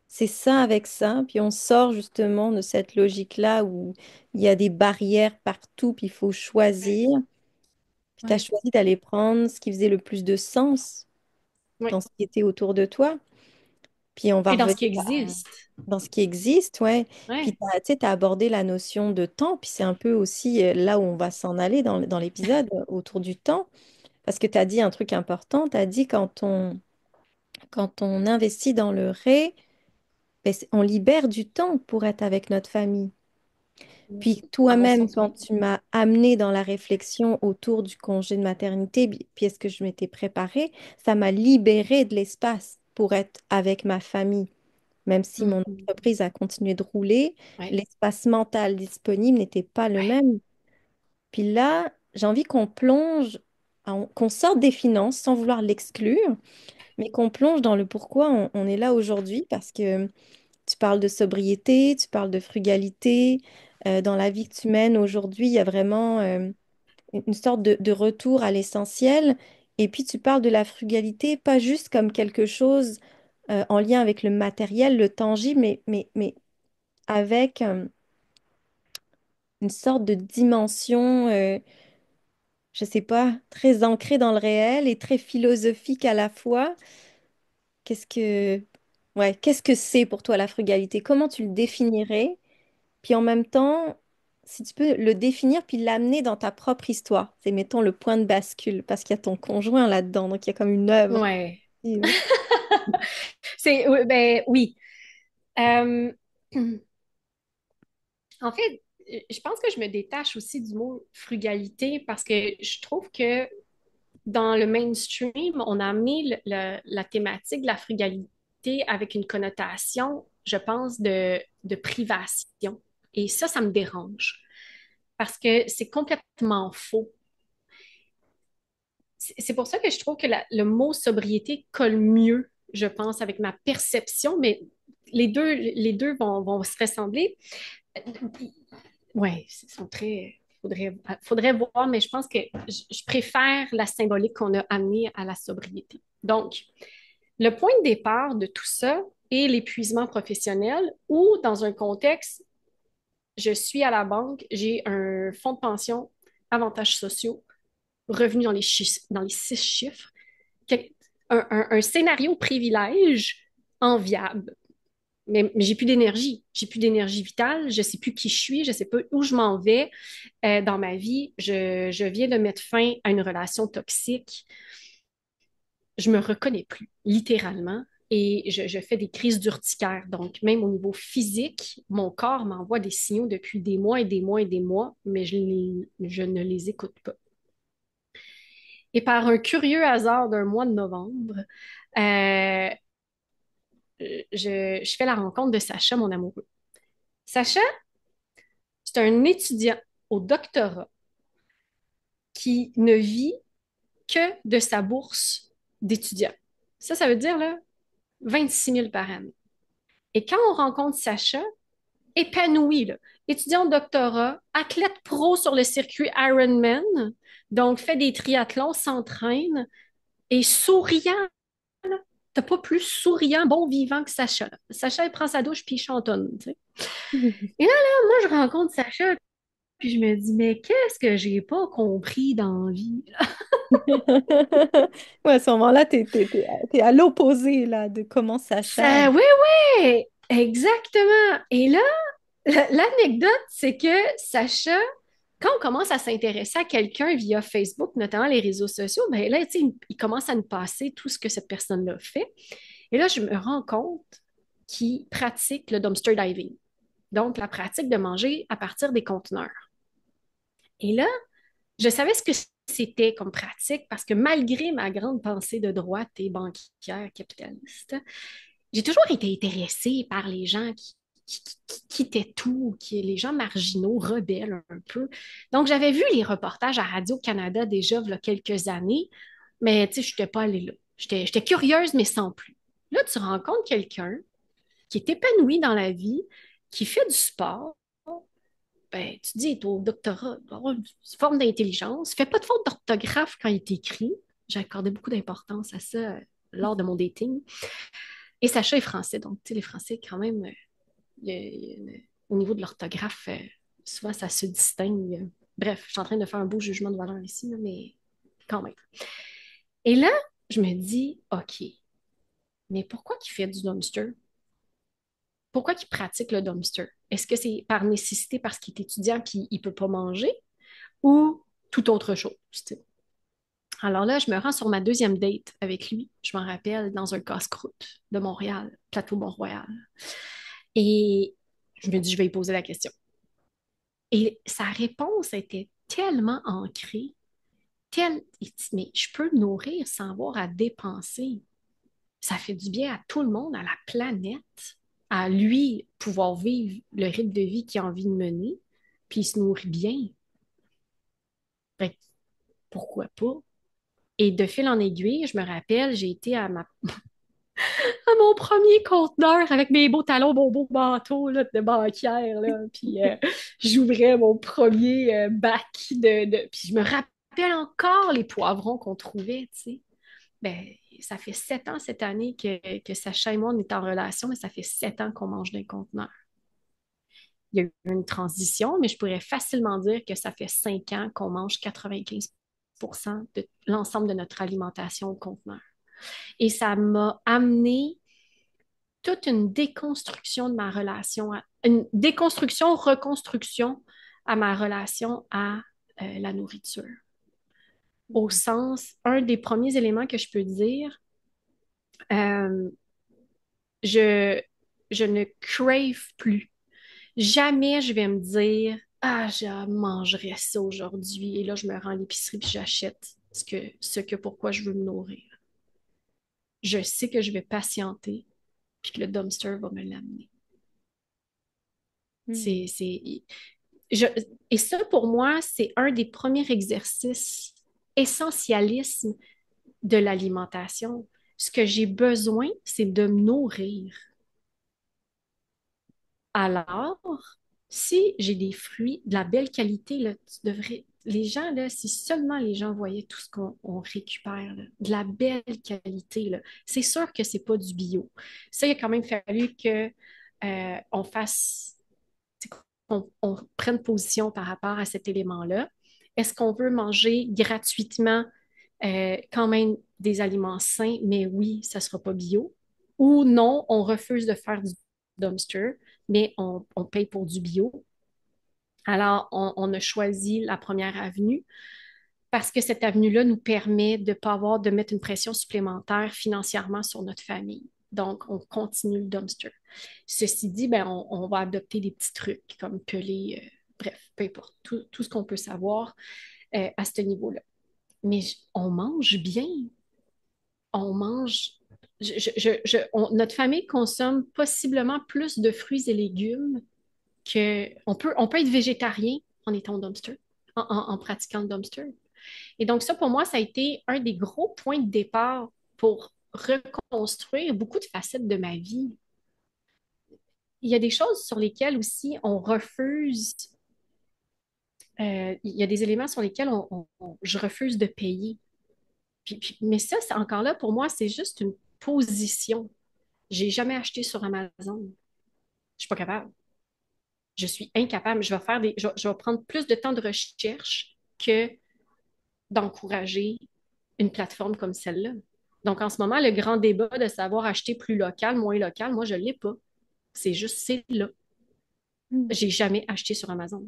c'est ça avec ça. Puis on sort justement de cette logique-là où il y a des barrières partout, puis il faut choisir. Puis tu as ouais, choisi d'aller prendre ce qui faisait le plus de sens ouais. dans ce qui était autour de toi. Puis on va Et dans ce revenir qui existe. dans ce qui existe, ouais. Puis Ouais, tu sais, t'as abordé la notion de temps, puis c'est un peu aussi là où on va s'en aller dans l'épisode, autour du temps. Parce que tu as dit un truc important, tu as dit quand on investit dans le ré, ben, on libère du temps pour être avec notre famille. Puis dans mon toi-même, sens, quand oui. tu m'as amené dans la réflexion autour du congé de maternité, puis est-ce que je m'étais préparée, ça m'a libéré de l'espace pour être avec ma famille. Même si mon Mhm. entreprise a continué de rouler, Ouais, l'espace mental disponible n'était pas le ouais, même. Puis là, j'ai envie qu'on plonge, qu'on sorte des finances sans vouloir l'exclure, mais qu'on plonge dans le pourquoi on est là aujourd'hui, parce que tu parles de sobriété, tu parles de frugalité. Dans la vie que tu mènes aujourd'hui, il y a vraiment une sorte de retour à l'essentiel. Et puis tu parles de la frugalité, pas juste comme quelque chose en lien avec le matériel, le tangible, mais avec une sorte de dimension, je sais pas, très ancrée dans le réel et très philosophique à la fois. Qu'est-ce que, ouais, qu'est-ce que c'est pour toi la frugalité? Comment tu le définirais? Puis en même temps, si tu peux le définir puis l'amener dans ta propre histoire. C'est, mettons, le point de bascule, parce qu'il y a ton conjoint là-dedans, donc il y a comme une œuvre. ouais. Oui, ben oui. Euh, En fait, je pense que je me détache aussi du mot frugalité parce que je trouve que dans le mainstream, on a amené la thématique de la frugalité avec une connotation je pense, de privation. Et ça me dérange parce que c'est complètement faux. C'est pour ça que je trouve que le mot sobriété colle mieux, je pense, avec ma perception, mais les deux vont se ressembler. Oui, ils sont très. Faudrait voir, mais je pense que je préfère la symbolique qu'on a amenée à la sobriété. Donc, le point de départ de tout ça est l'épuisement professionnel ou dans un contexte, je suis à la banque, j'ai un fonds de pension, avantages sociaux, revenus dans les 6 chiffres, un scénario privilège enviable. Mais j'ai plus d'énergie. J'ai plus d'énergie vitale. Je sais plus qui je suis. Je sais pas où je m'en vais dans ma vie. Je viens de mettre fin à une relation toxique. Je me reconnais plus, littéralement. Et je fais des crises d'urticaire. Donc, même au niveau physique, mon corps m'envoie des signaux depuis des mois et des mois et des mois, mais je ne les écoute pas. Et par un curieux hasard d'un mois de novembre, euh, je fais la rencontre de Sacha, mon amoureux. Sacha, c'est un étudiant au doctorat qui ne vit que de sa bourse d'étudiant. Ça veut dire là, 26 000 par année. Et quand on rencontre Sacha, épanoui, là, étudiant au doctorat, athlète pro sur le circuit Ironman, donc fait des triathlons, s'entraîne et souriant. T'as pas plus souriant, bon vivant que Sacha. Sacha, il prend sa douche puis il chantonne. Tu sais. Et là, moi, je rencontre Sacha puis je me dis, mais qu'est-ce que j'ai pas compris dans la vie? Ouais, à ce moment-là, t'es à l'opposé là, de comment Sacha. Oui, oui, exactement. Et là, l'anecdote, c'est que Sacha, quand on commence à s'intéresser à quelqu'un via Facebook, notamment les réseaux sociaux, ben là, tu sais, il commence à nous passer tout ce que cette personne-là fait. Et là, je me rends compte qu'il pratique le dumpster diving, donc la pratique de manger à partir des conteneurs. Et là, je savais ce que c'était comme pratique parce que malgré ma grande pensée de droite et banquière capitaliste, j'ai toujours été intéressée par les gens qui quittaient tout, les gens marginaux, rebelles un peu. Donc, j'avais vu les reportages à Radio-Canada déjà il y a quelques années, mais tu sais, je n'étais pas allée là. J'étais curieuse, mais sans plus. Là, tu rencontres quelqu'un qui est épanoui dans la vie, qui fait du sport, ben, tu te dis, il est au doctorat, il doit avoir une forme d'intelligence. Il ne fait pas de faute d'orthographe quand il t'écrit. J'ai accordé beaucoup d'importance à ça lors de mon dating. Et Sacha est français, donc tu sais, les Français, quand même, au niveau de l'orthographe, souvent ça se distingue. Bref, je suis en train de faire un beau jugement de valeur ici, là, mais quand même. Et là, je me dis, OK, mais pourquoi il fait du dumpster? Pourquoi il pratique le dumpster? Est-ce que c'est par nécessité parce qu'il est étudiant et il ne peut pas manger ou tout autre chose? Tu sais? Alors là, je me rends sur ma deuxième date avec lui. Je m'en rappelle dans un casse-croûte de Montréal, Plateau Mont-Royal. Et je me dis, je vais lui poser la question. Et sa réponse était tellement ancrée, il dit, mais je peux me nourrir sans avoir à dépenser. Ça fait du bien à tout le monde, à la planète, à lui pouvoir vivre le rythme de vie qu'il a envie de mener, puis il se nourrit bien. Fait que pourquoi pas? Et de fil en aiguille, je me rappelle, j'ai été à mon premier conteneur avec mes beaux talons, mon beau manteau là, de banquière, là, puis j'ouvrais mon premier bac Puis je me rappelle encore les poivrons qu'on trouvait, tu sais. Ben, ça fait 7 ans cette année que Sacha et moi, on est en relation, mais ça fait 7 ans qu'on mange d'un conteneur. Il y a eu une transition, mais je pourrais facilement dire que ça fait 5 ans qu'on mange 95% de l'ensemble de notre alimentation au conteneur. Et ça m'a amené toute une déconstruction de ma relation, une déconstruction, reconstruction à ma relation à la nourriture. Au sens, un des premiers éléments que je peux dire, euh, je, je ne crave plus. Jamais je vais me dire, ah, je mangerais ça aujourd'hui. Et là, je me rends à l'épicerie et j'achète pourquoi je veux me nourrir. Je sais que je vais patienter puis que le dumpster va me l'amener. Hmm. C'est, je- et ça, pour moi, c'est un des premiers exercices essentialisme de l'alimentation. Ce que j'ai besoin, c'est de me nourrir. Alors, si j'ai des fruits de la belle qualité, là, les gens, là, si seulement les gens voyaient tout ce qu'on récupère, là, de la belle qualité, là, c'est sûr que c'est pas du bio. Ça, il a quand même fallu que on fasse, on prenne position par rapport à cet élément-là. Est-ce qu'on veut manger gratuitement quand même des aliments sains, mais oui, ça ne sera pas bio? Ou non, on refuse de faire du dumpster, mais on paye pour du bio. Alors, on a choisi la première avenue parce que cette avenue-là nous permet de ne pas avoir de mettre une pression supplémentaire financièrement sur notre famille. Donc, on continue le dumpster. Ceci dit, ben, on va adopter des petits trucs comme peler, bref, peu importe, tout ce qu'on peut savoir à ce niveau-là. Mais on mange bien, on mange. Notre famille consomme possiblement plus de fruits et légumes que on peut être végétarien en étant dumpster, en pratiquant le dumpster. Et donc, ça, pour moi, ça a été un des gros points de départ pour reconstruire beaucoup de facettes de ma vie. Il y a des choses sur lesquelles aussi on refuse, il y a des éléments sur lesquels je refuse de payer. Mais ça, c'est encore là, pour moi, c'est juste une position. J'ai jamais acheté sur Amazon. Je suis pas capable. Je suis incapable. Je vais prendre plus de temps de recherche que d'encourager une plateforme comme celle-là. Donc, en ce moment, le grand débat de savoir acheter plus local, moins local, moi, je ne l'ai pas. C'est juste, c'est là. Hmm. J'ai jamais acheté sur Amazon.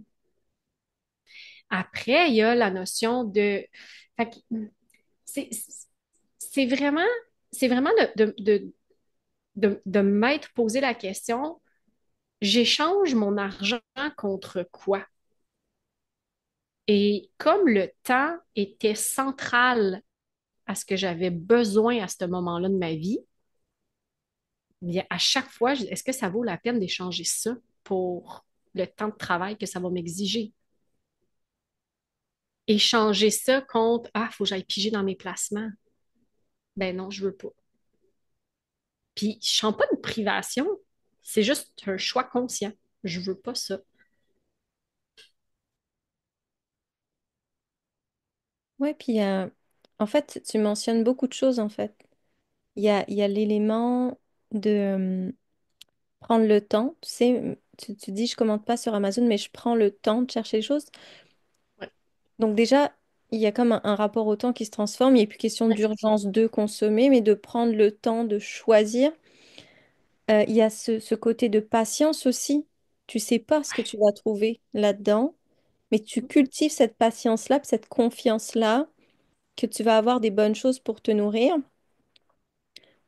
Après, il y a la notion de. Fait que C'est c'est vraiment, c'est vraiment de m'être posé la question, j'échange mon argent contre quoi? Et comme le temps était central à ce que j'avais besoin à ce moment-là de ma vie, bien, à chaque fois, est-ce que ça vaut la peine d'échanger ça pour le temps de travail que ça va m'exiger? Échanger ça contre, ah, il faut que j'aille piger dans mes placements. Ben non, je veux pas. Puis, je sens pas une privation, c'est juste un choix conscient. Je veux pas ça. Ouais, puis en fait, tu mentionnes beaucoup de choses en fait. Il y a l'élément de prendre le temps. Tu sais, tu dis je commande pas sur Amazon, mais je prends le temps de chercher les choses. Ouais, Donc déjà, il y a comme un rapport au temps qui se transforme. Il n'est plus question ouais, d'urgence de consommer, mais de prendre le temps de choisir. Il y a ce côté de patience aussi. Tu sais pas ce que tu vas trouver là-dedans, mais tu cultives cette patience-là, puis cette confiance-là, que tu vas avoir des bonnes choses pour te nourrir.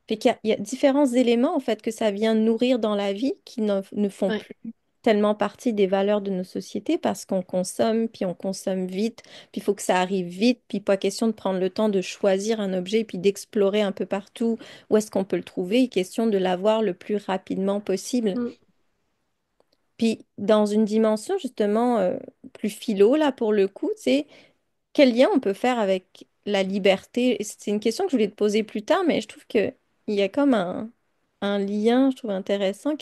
Fait il y a différents éléments en fait que ça vient nourrir dans la vie qui ne font ouais. plus tellement partie des valeurs de nos sociétés parce qu'on consomme, puis on consomme vite, puis il faut que ça arrive vite, puis pas question de prendre le temps de choisir un objet, puis d'explorer un peu partout où est-ce qu'on peut le trouver, question de l'avoir le plus rapidement possible. Mm. Puis dans une dimension justement plus philo, là pour le coup, c'est quel lien on peut faire avec la liberté? C'est une question que je voulais te poser plus tard, mais je trouve que il y a comme un lien, je trouve intéressant.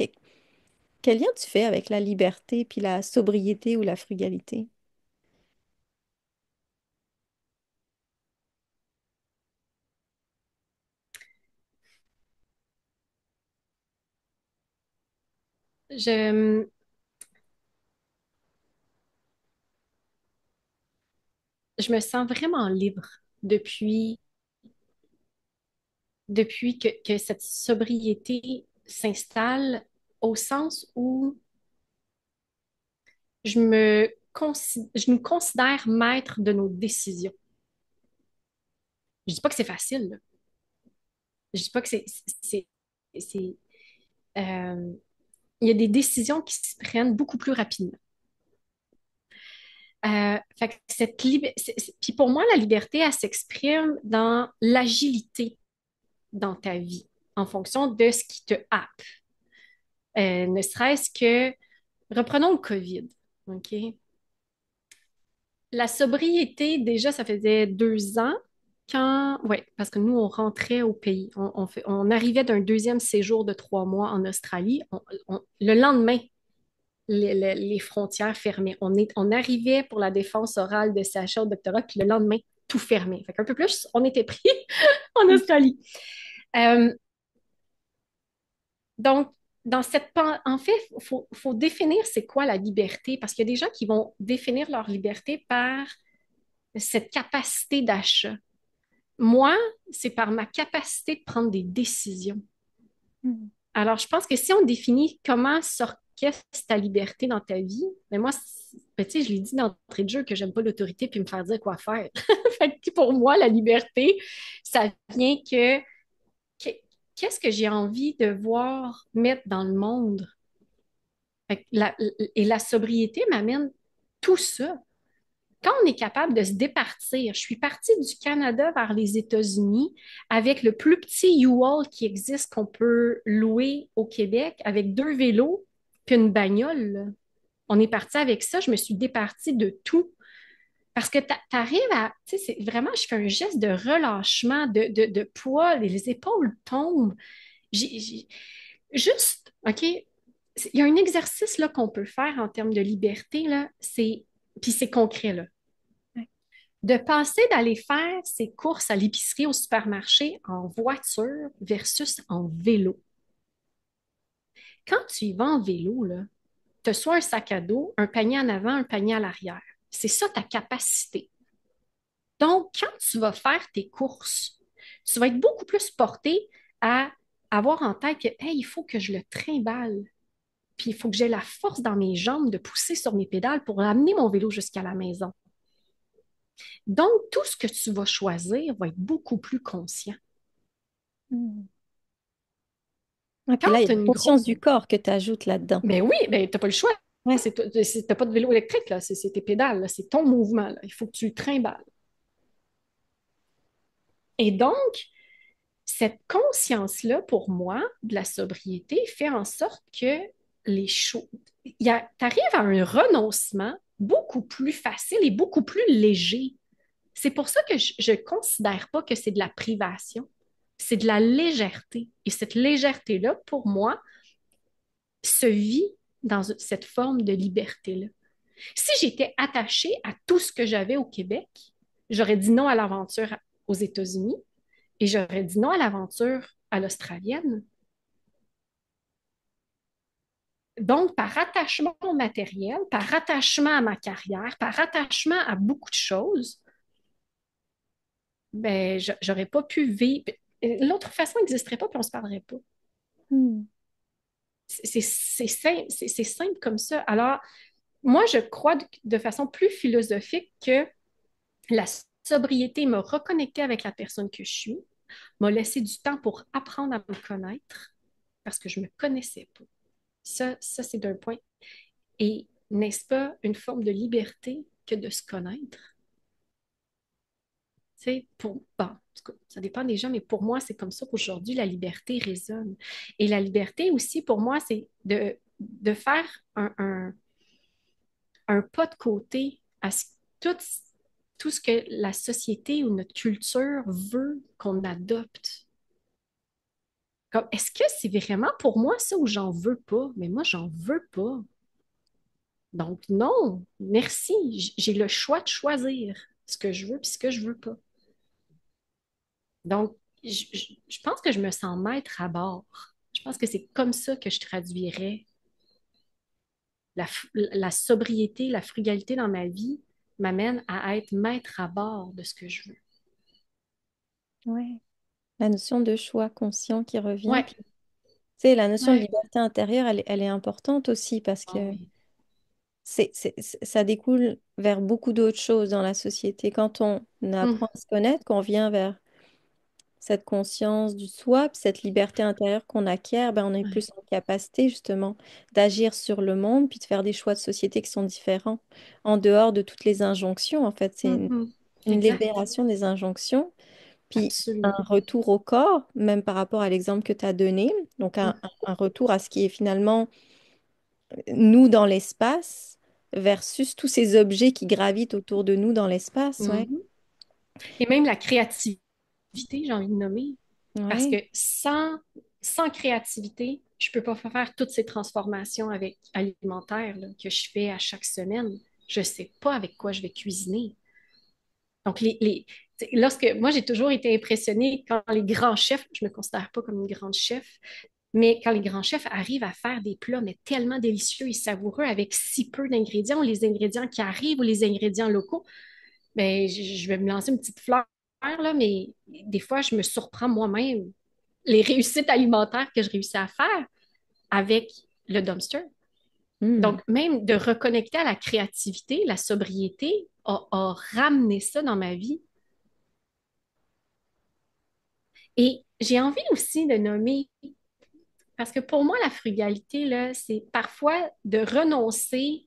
Quel lien tu fais avec la liberté puis la sobriété ou la frugalité? Je, je me sens vraiment libre depuis, depuis que cette sobriété s'installe au sens où je nous considère maître de nos décisions. Je dis pas que c'est facile, là. Je dis pas que c'est, euh, il y a des décisions qui se prennent beaucoup plus rapidement. Fait que puis pour moi, la liberté, elle s'exprime dans l'agilité dans ta vie, en fonction de ce qui te happe. Ne serait-ce que reprenons le COVID. OK? La sobriété, déjà, ça faisait 2 ans quand, ouais, parce que nous, on rentrait au pays. On arrivait d'un deuxième séjour de 3 mois en Australie. Le lendemain, les frontières fermées. On arrivait pour la défense orale de CHA au doctorat, puis le lendemain, tout fermé. Fait qu'un peu plus, on était pris en Australie. Euh, donc, en fait, faut définir c'est quoi la liberté, parce qu'il y a des gens qui vont définir leur liberté par cette capacité d'achat. Moi, c'est par ma capacité de prendre des décisions. Mm. Alors, je pense que si on définit comment s'orchestre ta liberté dans ta vie, mais moi, ben, tu sais, je l'ai dit d'entrée de jeu que j'aime pas l'autorité puis me faire dire quoi faire. Fait que pour moi, la liberté, ça vient que- qu'est-ce que j'ai envie de voir mettre dans le monde? Fait que et la sobriété m'amène tout ça. Quand on est capable de se départir, je suis partie du Canada vers les États-Unis avec le plus petit U-Haul qui existe qu'on peut louer au Québec avec 2 vélos puis une bagnole. Là. On est parti avec ça, je me suis départie de tout. Parce que tu arrives à, tu sais, c'est vraiment, je fais un geste de relâchement, de poids, les épaules tombent. Juste, OK, il y a un exercice là qu'on peut faire en termes de liberté, là, puis c'est concret, là Ouais. de passer d'aller faire ses courses à l'épicerie, au supermarché en voiture versus en vélo. Quand tu y vas en vélo, là, tu as soit un sac à dos, un panier en avant, un panier à l'arrière. C'est ça ta capacité. Donc, quand tu vas faire tes courses, tu vas être beaucoup plus porté à avoir en tête que, hey, il faut que je le trimballe. Puis il faut que j'ai la force dans mes jambes de pousser sur mes pédales pour amener mon vélo jusqu'à la maison. Donc, tout ce que tu vas choisir va être beaucoup plus conscient. Mm. Et puis Quand là, il y a tu as la une grosse. conscience du corps que tu ajoutes là-dedans. Ben oui, ben t'as pas le choix. Ouais. T'as pas de vélo électrique, là. C'est tes pédales, là. C'est ton mouvement, là. Il faut que tu le trimbales. Et donc, cette conscience-là, pour moi, de la sobriété, fait en sorte que les choses. T'arrives à un renoncement beaucoup plus facile et beaucoup plus léger. C'est pour ça que je ne considère pas que c'est de la privation. C'est de la légèreté. Et cette légèreté-là, pour moi, se vit dans cette forme de liberté-là. Si j'étais attachée à tout ce que j'avais au Québec, j'aurais dit non à l'aventure aux États-Unis et j'aurais dit non à l'aventure à l'australienne. Donc, par attachement au matériel, par attachement à ma carrière, par attachement à beaucoup de choses, ben, j'aurais pas pu vivre. L'autre façon n'existerait pas, puis on se parlerait pas. Mm. C'est simple, c'est simple comme ça. Alors, moi, je crois de façon plus philosophique que la sobriété m'a reconnecté avec la personne que je suis, m'a laissé du temps pour apprendre à me connaître parce que je ne me connaissais pas. Ça c'est d'un point. Et n'est-ce pas une forme de liberté que de se connaître? Tu sais, bon, ça dépend des gens, mais pour moi, c'est comme ça qu'aujourd'hui, la liberté résonne. Et la liberté aussi, pour moi, c'est de faire un pas de côté à tout, tout ce que la société ou notre culture veut qu'on adopte. Comme, est-ce que c'est vraiment pour moi ça ou j'en veux pas? Mais moi, j'en veux pas. Donc, non, merci. J'ai le choix de choisir ce que je veux puis ce que je veux pas. Donc, je pense que je me sens maître à bord. Je pense que c'est comme ça que je traduirais la sobriété, la frugalité dans ma vie m'amène à être maître à bord de ce que je veux. Ouais. La notion de choix conscient qui revient. Ouais, Puis, tu sais, la notion de ouais. liberté intérieure, elle est importante aussi parce Ah que oui. ça découle vers beaucoup d'autres choses dans la société. Quand on Hum, apprend à se connaître, qu'on vient vers cette conscience du soi, puis cette liberté intérieure qu'on acquiert, ben, on est ouais. plus en capacité justement d'agir sur le monde, puis de faire des choix de société qui sont différents, en dehors de toutes les injonctions. En fait, c'est Mhm. une Exact. libération des injonctions, puis un Absolument. retour au corps, même par rapport à l'exemple que tu as donné, donc Hum, un retour à ce qui est finalement nous dans l'espace versus tous ces objets qui gravitent autour de nous dans l'espace, ouais. Mhm. Et même la créativité, j'ai envie de nommer, parce que Ouais. sans créativité, je peux pas faire toutes ces transformations avec alimentaires là, que je fais à chaque semaine. Je sais pas avec quoi je vais cuisiner. Donc, lorsque moi, j'ai toujours été impressionnée quand les grands chefs, je me considère pas comme une grande chef, mais quand les grands chefs arrivent à faire des plats mais tellement délicieux et savoureux avec si peu d'ingrédients, ou les ingrédients qui arrivent ou les ingrédients locaux, ben, je vais me lancer une petite fleur, là, mais des fois, je me surprends moi-même les réussites alimentaires que je réussis à faire avec le dumpster. Hmm. Donc, même de reconnecter à la créativité, la sobriété, a ramené ça dans ma vie. Et j'ai envie aussi de nommer, parce que pour moi, la frugalité, là, c'est parfois de renoncer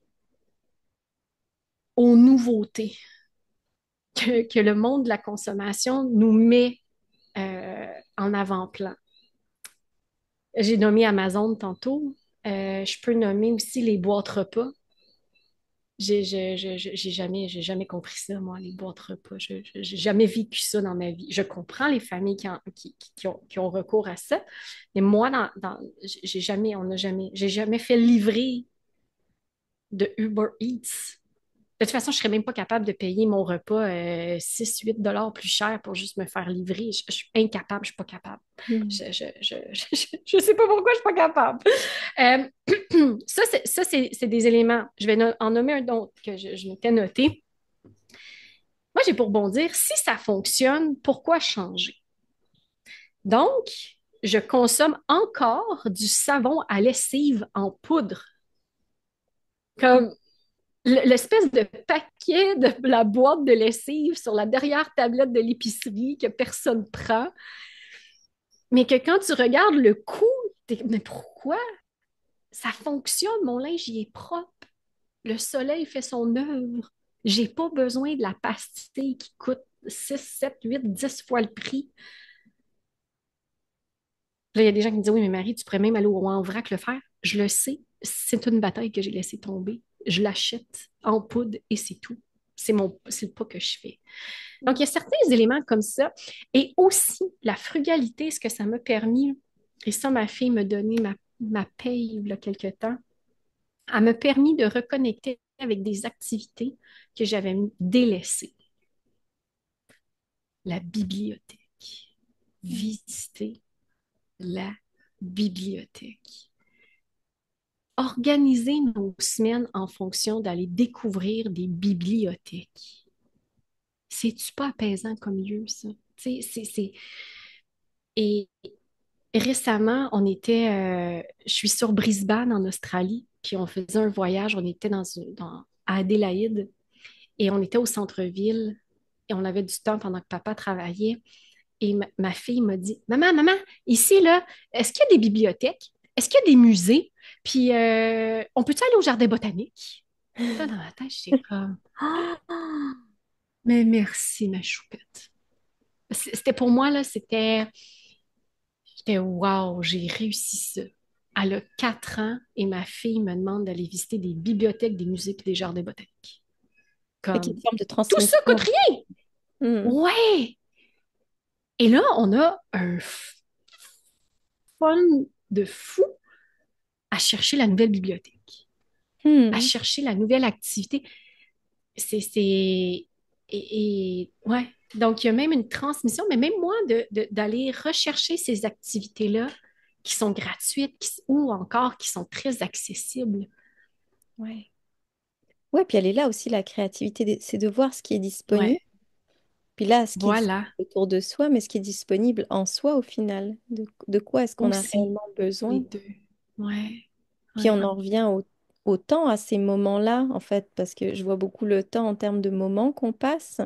aux nouveautés que le monde de la consommation nous met en avant-plan. J'ai nommé Amazon tantôt. Je peux nommer aussi les boîtes repas. J'ai jamais compris ça, moi, les boîtes repas. J'ai jamais vécu ça dans ma vie. Je comprends les familles qui ont recours à ça, mais moi, j'ai jamais, on n'a jamais, j'ai jamais fait livrer de Uber Eats. De toute façon, je serais même pas capable de payer mon repas 6-8 $ plus cher pour juste me faire livrer. Je suis incapable, je suis pas capable. Hmm. Je sais pas pourquoi je suis pas capable. C'est des éléments. Je vais en nommer un autre que je m'étais noté. Moi, j'ai pour bondir, si ça fonctionne, pourquoi changer? Donc, je consomme encore du savon à lessive en poudre. Comme l'espèce de paquet de la boîte de lessive sur la derrière tablette de l'épicerie que personne prend, mais que quand tu regardes le coût, mais pourquoi? Ça fonctionne, mon linge, il est propre. Le soleil fait son œuvre. J'ai pas besoin de la pastille qui coûte 6, 7, 8, 10 fois le prix. Là, il y a des gens qui me disent, oui, mais Marie, tu pourrais même aller en vrac le faire. Je le sais, c'est une bataille que j'ai laissée tomber. Je l'achète en poudre et c'est tout. C'est le pas que je fais. Donc, il y a certains éléments comme ça. Et aussi, la frugalité, ce que ça m'a permis, et ça, ma fille me donnait ma paye il y a quelque temps, elle m'a permis de reconnecter avec des activités que j'avais délaissées. La bibliothèque. Hmm. Visiter la bibliothèque. Organiser nos semaines en fonction d'aller découvrir des bibliothèques. C'est-tu pas apaisant comme lieu, ça? Et récemment, je suis sur Brisbane en Australie, puis on faisait un voyage, on était à Adélaïde et on était au centre-ville et on avait du temps pendant que papa travaillait. Et ma fille m'a dit, maman, ici, là, est-ce qu'il y a des bibliothèques? Est-ce qu'il y a des musées? Puis, on peut-tu aller au jardin botanique? Là, dans ma tête, j'étais comme, ah, mais merci, ma choupette. C'était pour moi, là, j'étais, wow, j'ai réussi ça. Elle a 4 ans et ma fille me demande d'aller visiter des bibliothèques, des musées et des jardins botaniques. Fait qu'il y a Comme, une forme de tout ça coûte transmission. rien! Hmm. Ouais! Et là, on a un fun de fou à chercher la nouvelle bibliothèque, à Hmm. chercher la nouvelle activité. Ouais. Donc, il y a même une transmission, mais même moi, d'aller rechercher ces activités-là qui sont gratuites ou encore qui sont très accessibles. Ouais. Ouais, puis elle est là aussi, la créativité, c'est de voir ce qui est disponible. Ouais, Puis là, ce qui existe voilà, autour de soi, mais ce qui est disponible en soi au final. De quoi est-ce qu'on a aussi, réellement les besoin? deux. Ouais, Puis on ouais, en revient au temps, à ces moments-là, en fait, parce que je vois beaucoup le temps en termes de moments qu'on passe,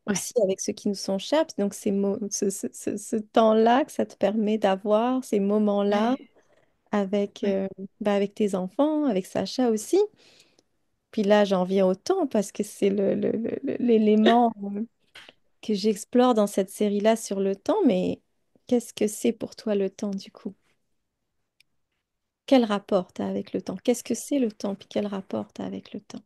ouais, aussi avec ceux qui nous sont chers. Puis donc, ce temps-là que ça te permet d'avoir, ces moments-là ouais, avec, ouais. avec tes enfants, avec Sacha aussi. Puis là, j'en viens au temps parce que c'est l'élément que j'explore dans cette série-là sur le temps. Mais qu'est-ce que c'est pour toi le temps, du coup? Quel rapport tu as avec le temps? Qu'est-ce que c'est le temps? Puis quel rapport tu as avec le temps?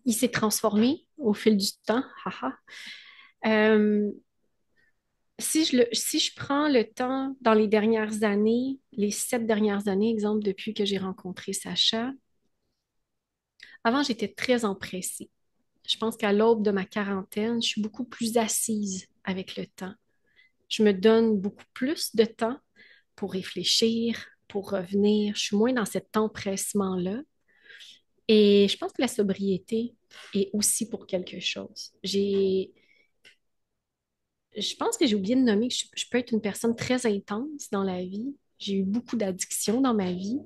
Il s'est transformé au fil du temps. Haha. Euh, si je prends le temps dans les dernières années, les 7 dernières années, exemple, depuis que j'ai rencontré Sacha, avant, j'étais très empressée. Je pense qu'à l'aube de ma quarantaine, je suis beaucoup plus assise avec le temps. Je me donne beaucoup plus de temps pour réfléchir, pour revenir. Je suis moins dans cet empressement-là. Et je pense que la sobriété est aussi pour quelque chose. Je pense que j'ai oublié de nommer que je peux être une personne très intense dans la vie. J'ai eu beaucoup d'addictions dans ma vie,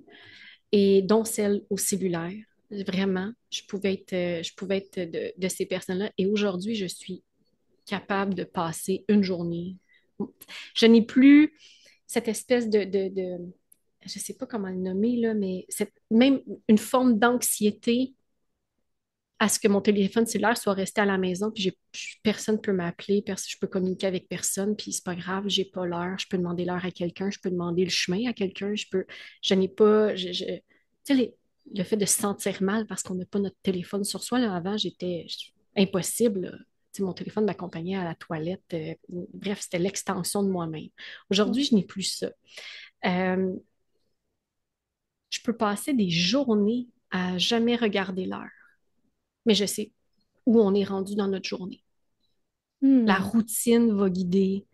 et dont celle au cellulaire. Vraiment, je pouvais être de ces personnes-là. Et aujourd'hui, je suis capable de passer une journée. Je n'ai plus cette espèce je ne sais pas comment le nommer, là, mais même une forme d'anxiété à ce que mon téléphone cellulaire soit resté à la maison, puis personne ne peut m'appeler, je peux communiquer avec personne, puis c'est pas grave, j'ai pas l'heure, je peux demander l'heure à quelqu'un, je peux demander le chemin à quelqu'un, je n'ai pas, tu sais, le fait de se sentir mal parce qu'on n'a pas notre téléphone sur soi, là, avant, impossible, là. Tu sais, mon téléphone m'accompagnait à la toilette, bref, c'était l'extension de moi-même. Aujourd'hui, je n'ai plus ça. Euh, je peux passer des journées à jamais regarder l'heure, mais je sais où on est rendu dans notre journée. La Hmm. routine va guider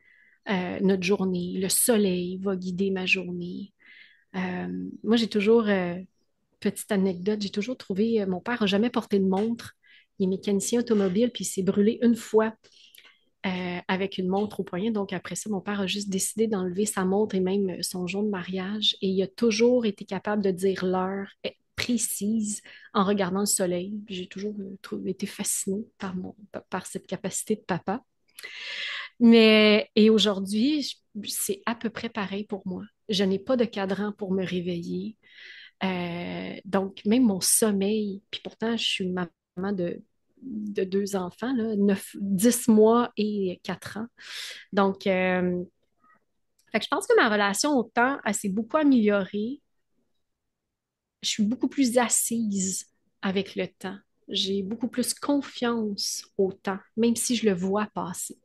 notre journée. Le soleil va guider ma journée. Moi, j'ai toujours, petite anecdote, j'ai toujours trouvé, mon père n'a jamais porté de montre. Il est mécanicien automobile, puis il s'est brûlé une fois avec une montre au poignet. Donc, après ça, mon père a juste décidé d'enlever sa montre et même son jour de mariage. Et il a toujours été capable de dire l'heure précise en regardant le soleil. J'ai toujours été fascinée par cette capacité de papa. Et aujourd'hui, c'est à peu près pareil pour moi. Je n'ai pas de cadran pour me réveiller. Donc, même mon sommeil, puis pourtant, je suis maman de deux enfants, là, 10 mois et 4 ans. Donc, fait que je pense que ma relation au temps, elle s'est beaucoup améliorée. Je suis beaucoup plus assise avec le temps. J'ai beaucoup plus confiance au temps, même si je le vois passer.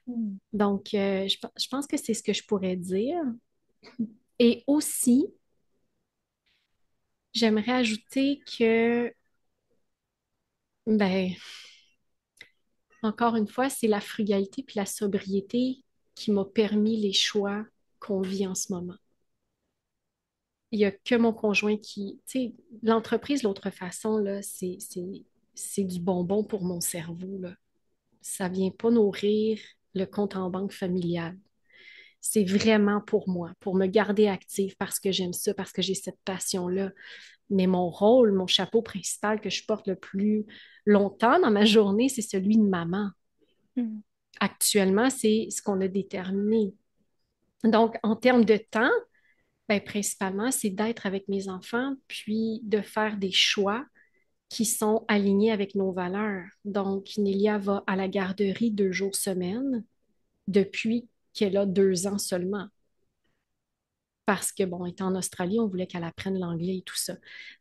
Hmm. Donc, je pense que c'est ce que je pourrais dire. Et aussi, j'aimerais ajouter que, ben, encore une fois, c'est la frugalité puis la sobriété qui m'a permis les choix qu'on vit en ce moment. Il n'y a que mon conjoint tu sais, l'entreprise, l'autre façon, là, c'est du bonbon pour mon cerveau, là. Ça vient pas nourrir le compte en banque familial. C'est vraiment pour moi, pour me garder active parce que j'aime ça, parce que j'ai cette passion-là. Mais mon rôle, mon chapeau principal que je porte le plus longtemps dans ma journée, c'est celui de maman. Hmm. Actuellement, c'est ce qu'on a déterminé. Donc, en termes de temps, ben, principalement, c'est d'être avec mes enfants, puis de faire des choix qui sont alignés avec nos valeurs. Donc, Nélia va à la garderie 2 jours semaine depuis qu'elle a 2 ans seulement. Parce que, bon, étant en Australie, on voulait qu'elle apprenne l'anglais et tout ça.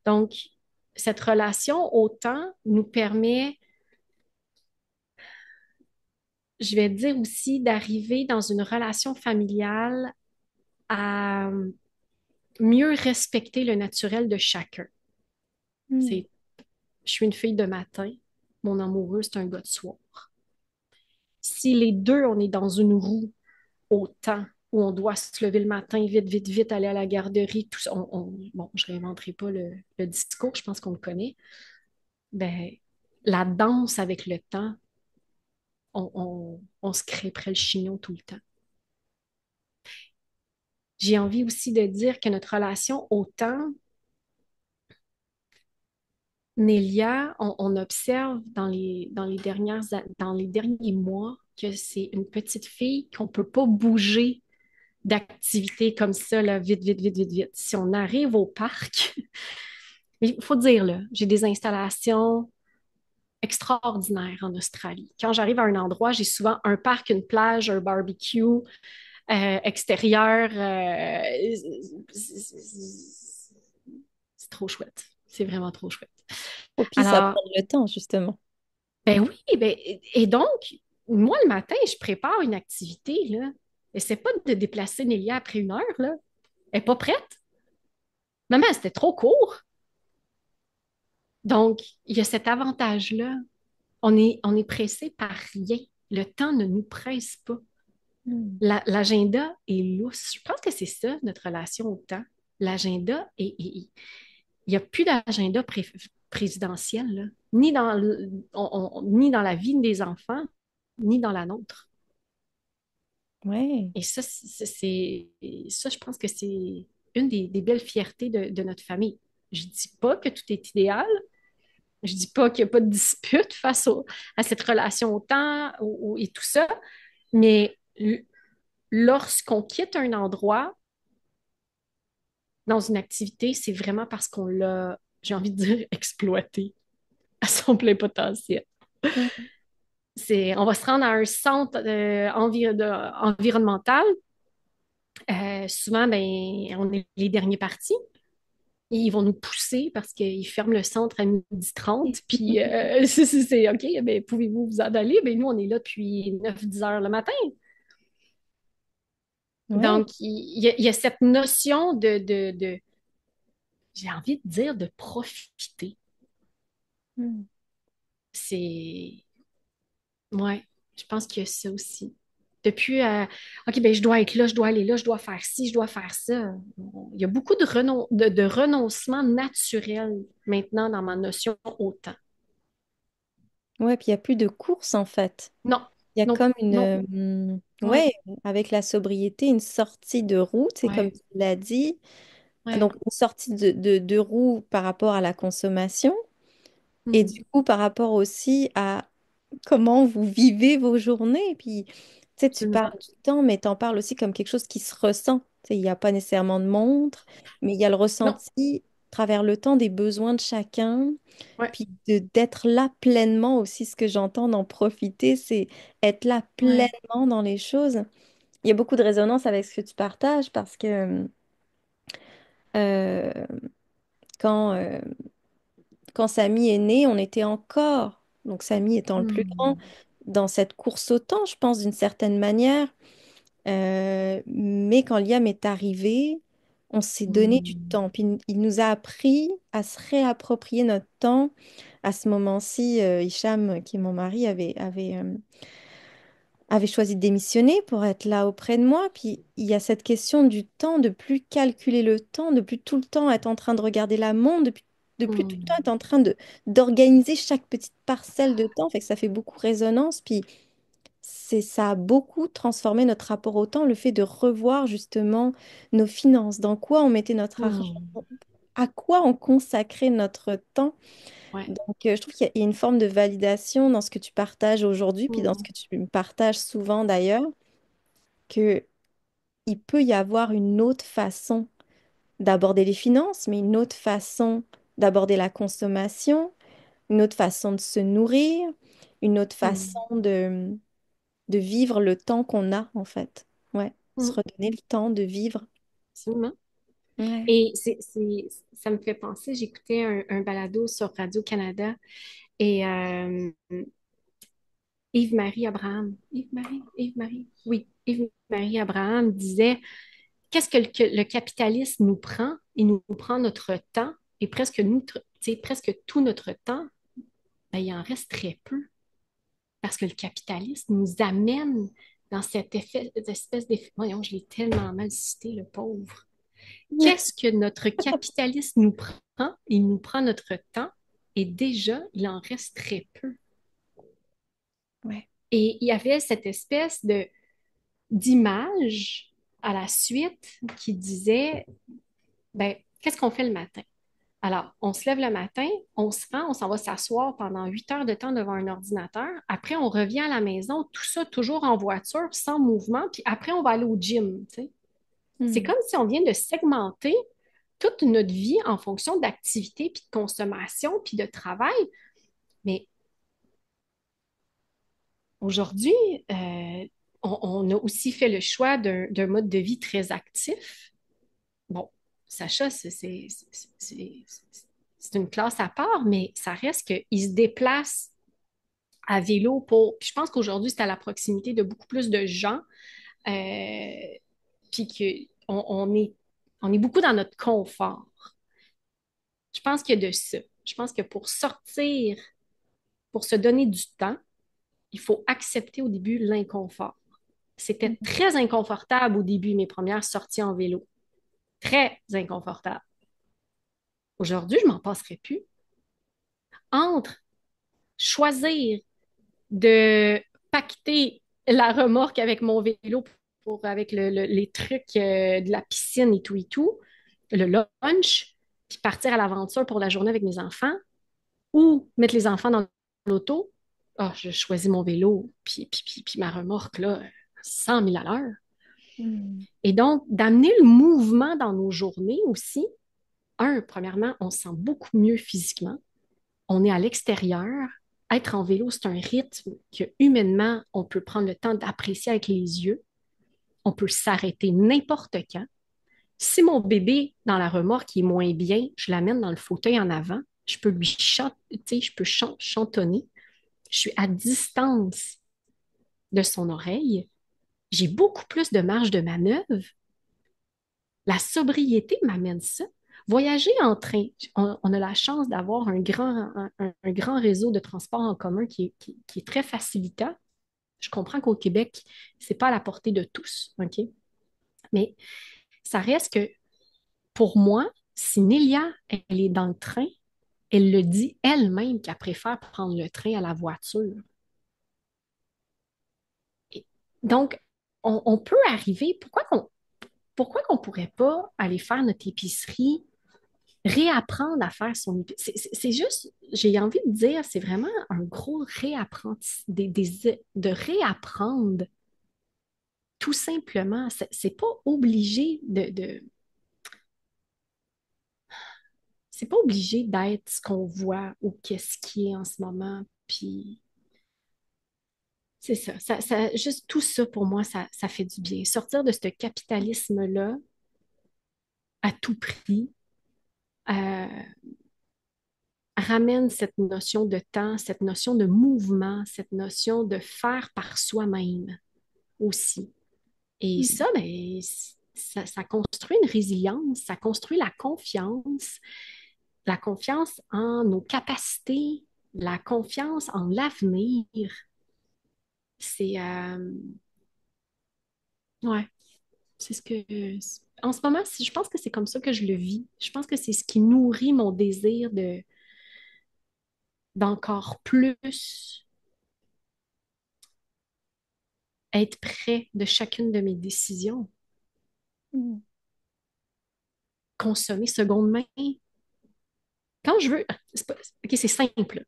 Donc, cette relation au temps nous permet, je vais dire aussi, d'arriver dans une relation familiale à mieux respecter le naturel de chacun. Hmm. C'est, je suis une fille de matin, mon amoureux, c'est un gars de soir. Si les deux, on est dans une roue au temps où on doit se lever le matin, vite, vite, vite, aller à la garderie, tout ça, bon, je ne réinventerai pas le discours, je pense qu'on le connaît, ben, la danse avec le temps, on se crêperait le chignon tout le temps. J'ai envie aussi de dire que notre relation au temps, Nélia, on observe dans les derniers mois que c'est une petite fille qu'on ne peut pas bouger d'activité comme ça, là, vite, vite, vite, vite, vite. Si on arrive au parc, il faut dire, là, j'ai des installations extraordinaire en Australie. Quand j'arrive à un endroit, j'ai souvent un parc, une plage, un barbecue extérieur. C'est trop chouette. C'est vraiment trop chouette. Faut puis ça Alors, prendre le temps, justement. ben oui, ben, et donc, moi, le matin, je prépare une activité, là. Et c'est pas de déplacer Nélia après 1 heure, là. Elle est pas prête. Maman, c'était trop court. Donc, il y a cet avantage-là. On est pressé par rien. Le temps ne nous presse pas. Mm. L'agenda est lousse. Je pense que c'est ça, notre relation au temps. L'agenda il n'y a plus d'agenda présidentiel, là. Ni dans la vie des enfants, ni dans la nôtre. Ouais. Et ça, je pense que c'est une des belles fiertés de notre famille. Je dis pas que tout est idéal. Je dis pas qu'il n'y a pas de dispute à cette relation au temps et tout ça. Mais lorsqu'on quitte un endroit dans une activité, c'est vraiment parce qu'on l'a, j'ai envie de dire, exploité à son plein potentiel. Mm. On va se rendre à un centre environnemental. Souvent, ben, on est les derniers partis. Et ils vont nous pousser parce qu'ils ferment le centre à 12h30. Puis, c'est OK, ben, pouvez-vous vous en aller? Ben, nous, on est là depuis 9-10 heures le matin. Ouais. Donc, il y a cette notion j'ai envie de dire, de profiter. Mm. C'est, ouais, je pense qu'il y a ça aussi. Depuis, OK, ben, je dois être là, je dois aller là, je dois faire ci, je dois faire ça. Il y a beaucoup de renoncement naturel maintenant dans ma notion au temps. Ouais, puis il n'y a plus de course, en fait. Non, Il y a non, comme non, ouais, ouais, avec la sobriété, une sortie de route, c'est comme ouais, tu l'as dit. ouais. Donc, une sortie de roue par rapport à la consommation et du Hmm, coup par rapport aussi à comment vous vivez vos journées. Et puis, tu sais, tu parles absolument. du temps, mais tu en parles aussi comme quelque chose qui se ressent. Tu sais, il n'y a pas nécessairement de montre, mais il y a le Non, ressenti à travers le temps des besoins de chacun. ouais, Puis d'être là pleinement aussi, ce que j'entends d'en profiter, c'est être là ouais. pleinement dans les choses. Il y a beaucoup de résonance avec ce que tu partages parce que euh, quand, euh, quand Samy est né, on était encore, donc Samy étant le plus grand, Hmm, dans cette course au temps, je pense, d'une certaine manière. Mais quand Liam est arrivé, on s'est donné du hmm, temps. Puis il nous a appris à se réapproprier notre temps. À ce moment-ci, Hicham, qui est mon mari, avait choisi de démissionner pour être là auprès de moi. Puis il y a cette question du temps, de plus calculer le temps, de plus tout le temps être en train de regarder la montre, de plus tout le temps hmm, être en train d'organiser chaque petite parcelle de temps. Fait que ça fait beaucoup résonance. Puis ça a beaucoup transformé notre rapport au temps, le fait de revoir justement nos finances, dans quoi on mettait notre argent, hmm, à quoi on consacrait notre temps. ouais. Donc, je trouve qu'il y a une forme de validation dans ce que tu partages aujourd'hui, puis dans ce Hmm, que tu me partages souvent d'ailleurs, que il peut y avoir une autre façon d'aborder les finances, mais une autre façon d'aborder la consommation, une autre façon de se nourrir, une autre façon hmm, de vivre le temps qu'on a, en fait. Ouais, se hmm, redonner le temps de vivre. absolument. Ouais. Et ça me fait penser, j'écoutais un balado sur Radio-Canada et Yves-Marie Abraham, Yves-Marie, oui, Yves-Marie Abraham disait, qu'est-ce que le capitalisme nous prend? Il nous prend notre temps et presque tout notre temps, ben, il en reste très peu parce que le capitalisme nous amène dans cette espèce d'effet. Voyons, je l'ai tellement mal cité, le pauvre. Qu'est-ce que notre capitalisme nous prend? Il nous prend notre temps et déjà, il en reste très peu. Ouais. Et il y avait cette espèce de d'image à la suite qui disait, ben, qu'est-ce qu'on fait le matin? Alors, on se lève le matin, on se rend, on s'en va s'asseoir pendant 8 heures de temps devant un ordinateur. Après, on revient à la maison, tout ça toujours en voiture, sans mouvement. Puis après, on va aller au gym, tu sais. C'est Hmm. comme si on vient de segmenter toute notre vie en fonction d'activité, puis de consommation, puis de travail. Mais aujourd'hui, euh, on a aussi fait le choix d'un mode de vie très actif. Bon, Sacha, c'est- c'est une classe à part, mais ça reste qu'il se déplace à vélo pour. Puis je pense qu'aujourd'hui, c'est à la proximité de beaucoup plus de gens. Euh, puis on est beaucoup dans notre confort. Je pense qu'il y a de ça. Je pense que pour sortir, pour se donner du temps, il faut accepter au début l'inconfort. C'était Mhm. très inconfortable au début, mes premières sorties en vélo. Très inconfortable. Aujourd'hui, je m'en passerai plus. Entre choisir de pacter la remorque avec mon vélo avec les trucs de la piscine et tout, le lunch, puis partir à l'aventure pour la journée avec mes enfants, ou mettre les enfants dans l'auto. Ah, je choisis mon vélo, puis ma remorque, là, 100 000 à l'heure. Mhm. Et donc, d'amener le mouvement dans nos journées aussi. Premièrement, on se sent beaucoup mieux physiquement. On est à l'extérieur. Être en vélo, c'est un rythme que humainement, on peut prendre le temps d'apprécier avec les yeux. On peut s'arrêter n'importe quand. Si mon bébé dans la remorque est moins bien, je l'amène dans le fauteuil en avant. Je peux lui chanter, je peux chantonner. Je suis à distance de son oreille. J'ai beaucoup plus de marge de manœuvre. La sobriété m'amène ça. Voyager en train, on a la chance d'avoir un grand réseau de transport en commun qui est très facilitant. Je comprends qu'au Québec, c'est pas à la portée de tous, OK? Mais ça reste que pour moi, si Nélia, elle est dans le train, elle le dit elle-même qu'elle préfère prendre le train à la voiture. Et donc, on peut arriver. Pourquoi qu'on pourrait pas aller faire notre épicerie, réapprendre à faire son épicerie? C'est juste, j'ai envie de dire, c'est vraiment un gros réapprentissage, de réapprendre tout simplement. C'est pas obligé c'est pas obligé d'être ce qu'on voit ou qu'est-ce qui est en ce moment. Puis c'est ça, juste tout ça pour moi, ça fait du bien. Sortir de ce capitalisme-là à tout prix euh, ramène cette notion de temps, cette notion de mouvement, cette notion de faire par soi-même aussi. Et ça, ben, ça construit une résilience, ça construit la confiance en nos capacités, la confiance en l'avenir. C'est ouais, c'est ce que en ce moment, je pense que c'est comme ça que je le vis. Je pense que c'est ce qui nourrit mon désir de d'encore plus être près de chacune de mes décisions. Mhm. Consommer seconde main. Quand je veux, OK, c'est simple.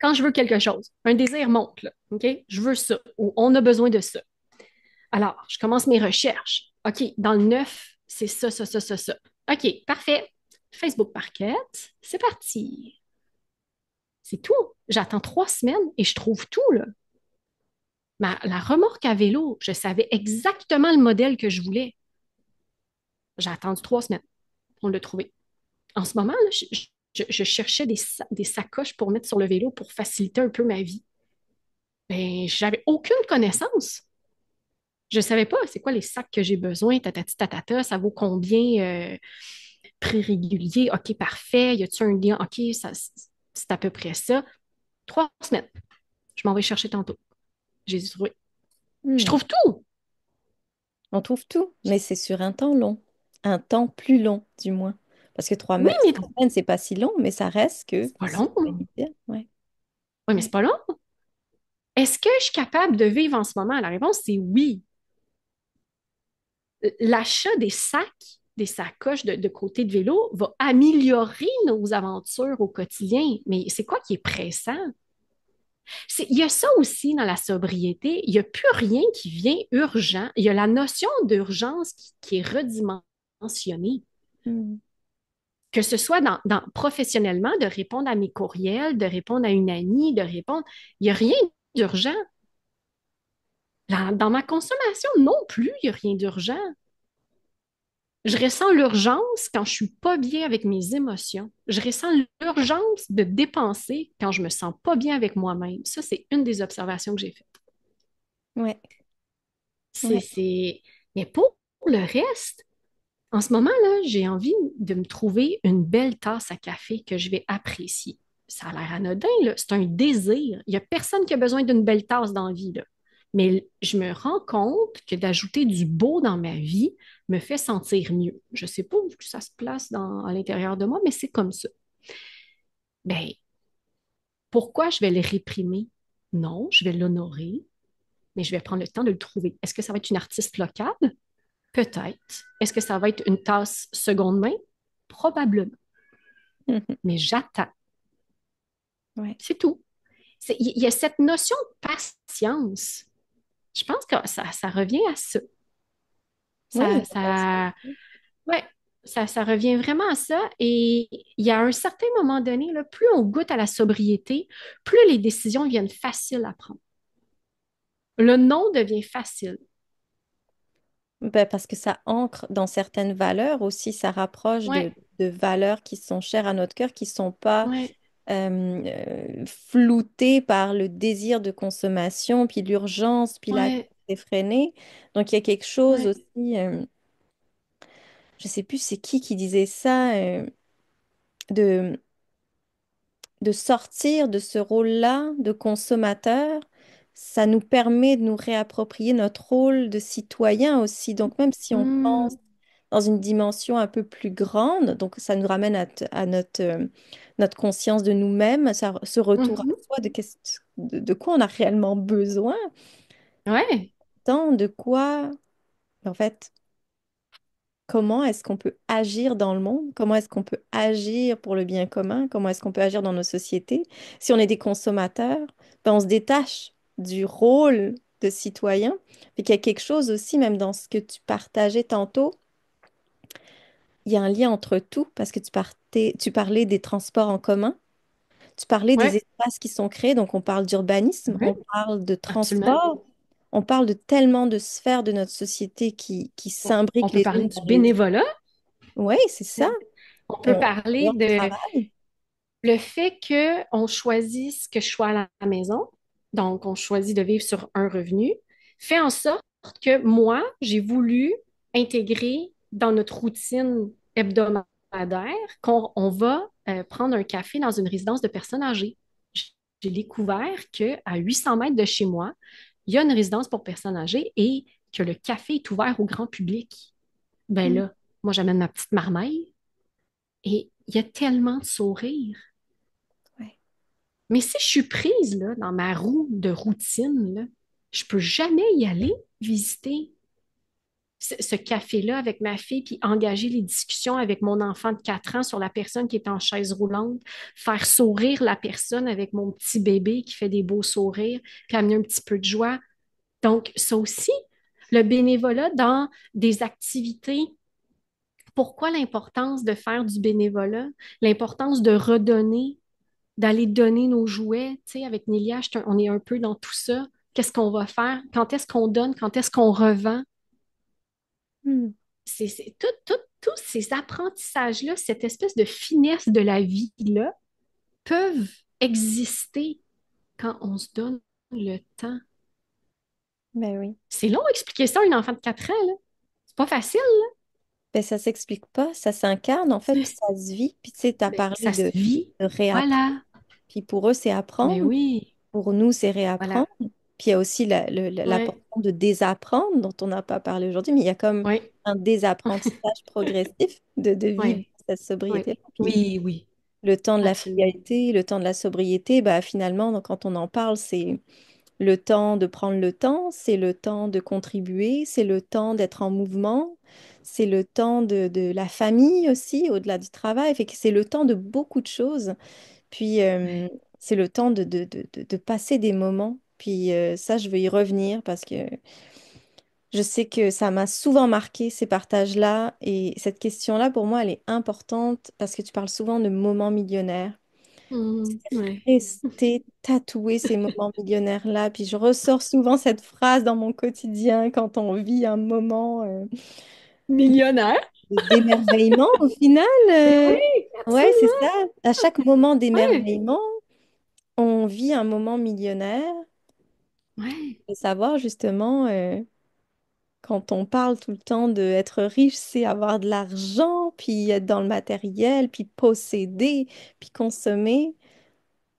Quand je veux quelque chose, un désir monte, là, OK? Je veux ça, ou on a besoin de ça. Alors, je commence mes recherches. OK, dans le neuf, c'est ça, ça, ça, ça, ça. OK, parfait. Facebook Market, c'est parti. C'est tout. J'attends 3 semaines et je trouve tout, là. La remorque à vélo, je savais exactement le modèle que je voulais. J'ai attendu 3 semaines. On l'a trouvé. En ce moment, là, je cherchais des sacoches pour mettre sur le vélo pour faciliter un peu ma vie. Ben, j'avais aucune connaissance. Je ne savais pas c'est quoi les sacs que j'ai besoin, tatati tatata, ça vaut combien, prix régulier, OK, parfait, y a-tu un lien? OK, c'est à peu près ça. 3 semaines, je m'en vais chercher tantôt. J'ai trouvé. Je Mhm. trouve tout. On trouve tout, mais c'est sur un temps long, un temps plus long, du moins. Parce que Oui, mais 3 semaines, c'est pas si long, mais ça reste que c'est pas c'est long, hein. immédiat. Ouais. Oui, mais Ouais. c'est pas long. Est-ce que je suis capable de vivre en ce moment? La réponse, c'est oui. L'achat des sacoches de côté de vélo va améliorer nos aventures au quotidien. Mais c'est quoi qui est pressant? Il y a ça aussi dans la sobriété. Il n'y a plus rien qui vient urgent. Il y a la notion d'urgence qui est redimensionnée. Mhm. Que ce soit professionnellement, de répondre à mes courriels, de répondre à une amie, de répondre. Il n'y a rien d'urgent. Dans ma consommation, non plus, il n'y a rien d'urgent. Je ressens l'urgence quand je suis pas bien avec mes émotions. Je ressens l'urgence de dépenser quand je me sens pas bien avec moi-même. Ça, c'est une des observations que j'ai faites. Ouais, C'est, ouais. c'est... Mais pour le reste, en ce moment, là, j'ai envie de me trouver une belle tasse à café que je vais apprécier. Ça a l'air anodin, là. C'est un désir. Il n'y a personne qui a besoin d'une belle tasse dans la vie, là. Mais je me rends compte que d'ajouter du beau dans ma vie me fait sentir mieux. Je ne sais pas où ça se place à l'intérieur de moi, mais c'est comme ça. Ben, pourquoi je vais le réprimer? Non, je vais l'honorer, mais je vais prendre le temps de le trouver. Est-ce que ça va être une artiste locale? Peut-être. Est-ce que ça va être une tasse seconde main? Probablement. Mais j'attends. Ouais. C'est tout. Il y a cette notion de patience. Je pense que ça revient à ça. Oui, Ça, mais ça, ouais, ça revient vraiment à ça. Et il y a un certain moment donné, là, plus on goûte à la sobriété, plus les décisions viennent faciles à prendre. Le non devient facile. ben, parce que ça ancre dans certaines valeurs aussi, ça rapproche Ouais, de valeurs qui sont chères à notre cœur, qui ne sont pas ouais, floutées par le désir de consommation, puis l'urgence, puis la course ouais, effrénée. Donc il y a quelque chose ouais, aussi, je sais plus c'est qui disait ça, de sortir de ce rôle-là de consommateur, ça nous permet de nous réapproprier notre rôle de citoyen aussi. Donc même si on pense hmm, dans une dimension un peu plus grande, donc ça nous ramène à notre conscience de nous-mêmes, ce retour à mhm, soi, de quoi on a réellement besoin, ouais, tant de quoi, en fait, comment est-ce qu'on peut agir dans le monde? Comment est-ce qu'on peut agir pour le bien commun? Comment est-ce qu'on peut agir dans nos sociétés? Si on est des consommateurs, ben on se détache du rôle de citoyen. Fait qu'il y a quelque chose aussi, même dans ce que tu partageais tantôt, il y a un lien entre tout, parce que tu parlais des transports en commun, tu parlais des ouais, espaces qui sont créés, donc on parle d'urbanisme, on ouais, parle de absolument. transport, on parle de tellement de sphères de notre société qui On s'imbriquent peut les parler unes du dans les autres. bénévolat. Oui, c'est ça. On peut On parler on de travaille. le fait qu'on choisisse que je sois à la maison, donc on choisit de vivre sur un revenu, fait en sorte que moi, j'ai voulu intégrer dans notre routine hebdomadaire qu'on on va prendre un café dans une résidence de personnes âgées. J'ai découvert qu'à 800 mètres de chez moi, il y a une résidence pour personnes âgées et que le café est ouvert au grand public. Ben Mm. là, moi, j'amène ma petite marmaille et il y a tellement de sourires. Ouais. Mais si je suis prise là, dans ma roue de routine, là, je peux jamais y aller visiter ce café-là avec ma fille, puis engager les discussions avec mon enfant de 4 ans sur la personne qui est en chaise roulante, faire sourire la personne avec mon petit bébé qui fait des beaux sourires, puis amener un petit peu de joie. Donc, ça aussi, le bénévolat dans des activités. Pourquoi l'importance de faire du bénévolat? L'importance de redonner, d'aller donner nos jouets. Tu sais, avec Nélia, on est un peu dans tout ça. Qu'est-ce qu'on va faire? Quand est-ce qu'on donne? Quand est-ce qu'on revend? Mm. Tous ces apprentissages-là, cette espèce de finesse de la vie-là, peuvent exister quand on se donne le temps. Ben oui. C'est long d'expliquer ça à une enfant de 4 ans, là. C'est pas facile, Ben, ça s'explique pas, ça s'incarne en fait, là. puis ça se vit. Puis tu sais, tu as Mais parlé ça se vit. de réapprendre. Voilà. Puis pour eux, c'est Mais apprendre. oui. Pour nous, c'est réapprendre. Voilà. Puis il y a aussi la Ouais. portion de désapprendre dont on n'a pas parlé aujourd'hui, mais il y a comme Ouais. un désapprentissage progressif de vivre Ouais. cette Ouais. sobriété-là. Puis Oui, oui. le temps de la Absolument. frugalité, le temps de la sobriété, bah, finalement, donc, quand on en parle, c'est le temps de prendre le temps, c'est le temps de contribuer, c'est le temps d'être en mouvement, c'est le temps de la famille aussi, au-delà du travail. Fait que c'est le temps de beaucoup de choses. Puis Ouais. c'est le temps de passer des moments. Puis ça, je veux y revenir parce que je sais que ça m'a souvent marqué ces partages-là. Et cette question-là, pour moi, elle est importante parce que tu parles souvent de moments millionnaires. Ouais. Rester tatouer ces moments millionnaires-là. Puis je ressors souvent cette phrase dans mon quotidien quand on vit un moment Millionnaire. d'émerveillement au final. Mais oui, Ouais, c'est absolument. ça. À chaque moment Ouais. d'émerveillement, on vit un moment millionnaire. Ouais. Et savoir justement, quand on parle tout le temps de être riche, c'est avoir de l'argent, puis être dans le matériel, puis posséder, puis consommer.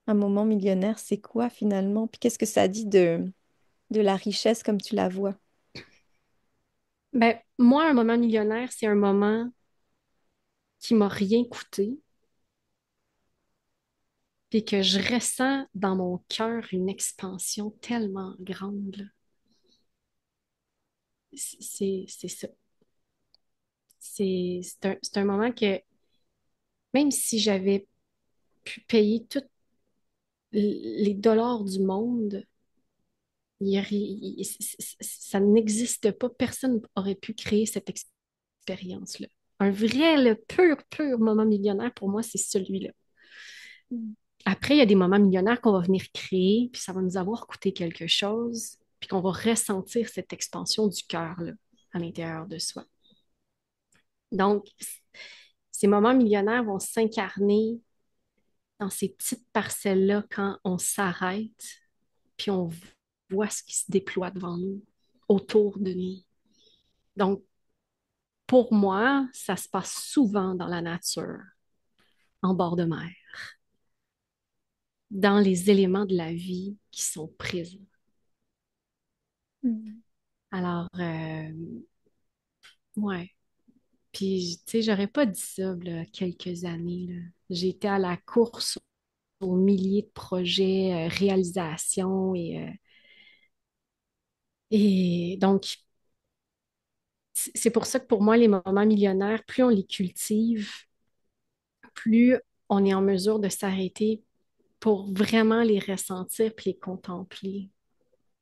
Un moment millionnaire, c'est quoi finalement? Puis qu'est-ce que ça dit de la richesse comme tu la vois? Ben, moi, un moment millionnaire, c'est un moment qui m'a rien coûté, puis que je ressens dans mon cœur une expansion tellement grande, là. C'est ça. C'est un moment que, même si j'avais pu payer tous les dollars du monde, ça n'existe pas. Personne n'aurait pu créer cette expérience-là. Un vrai, le pur, pur moment millionnaire, pour moi, c'est celui-là. Mm. Après, il y a des moments millionnaires qu'on va venir créer, puis ça va nous avoir coûté quelque chose, puis qu'on va ressentir cette expansion du cœur, là, à l'intérieur de soi. Donc, ces moments millionnaires vont s'incarner dans ces petites parcelles-là quand on s'arrête, puis on voit ce qui se déploie devant nous, autour de nous. Donc, pour moi, ça se passe souvent dans la nature, en bord de mer, dans les éléments de la vie qui sont présents. Mm. Alors, ouais. Puis, tu sais, j'aurais pas dit ça, là, quelques années, là. J'étais à la course aux milliers de projets, réalisations et donc, c'est pour ça que pour moi, les moments millionnaires, plus on les cultive, plus on est en mesure de s'arrêter pour vraiment les ressentir puis les contempler.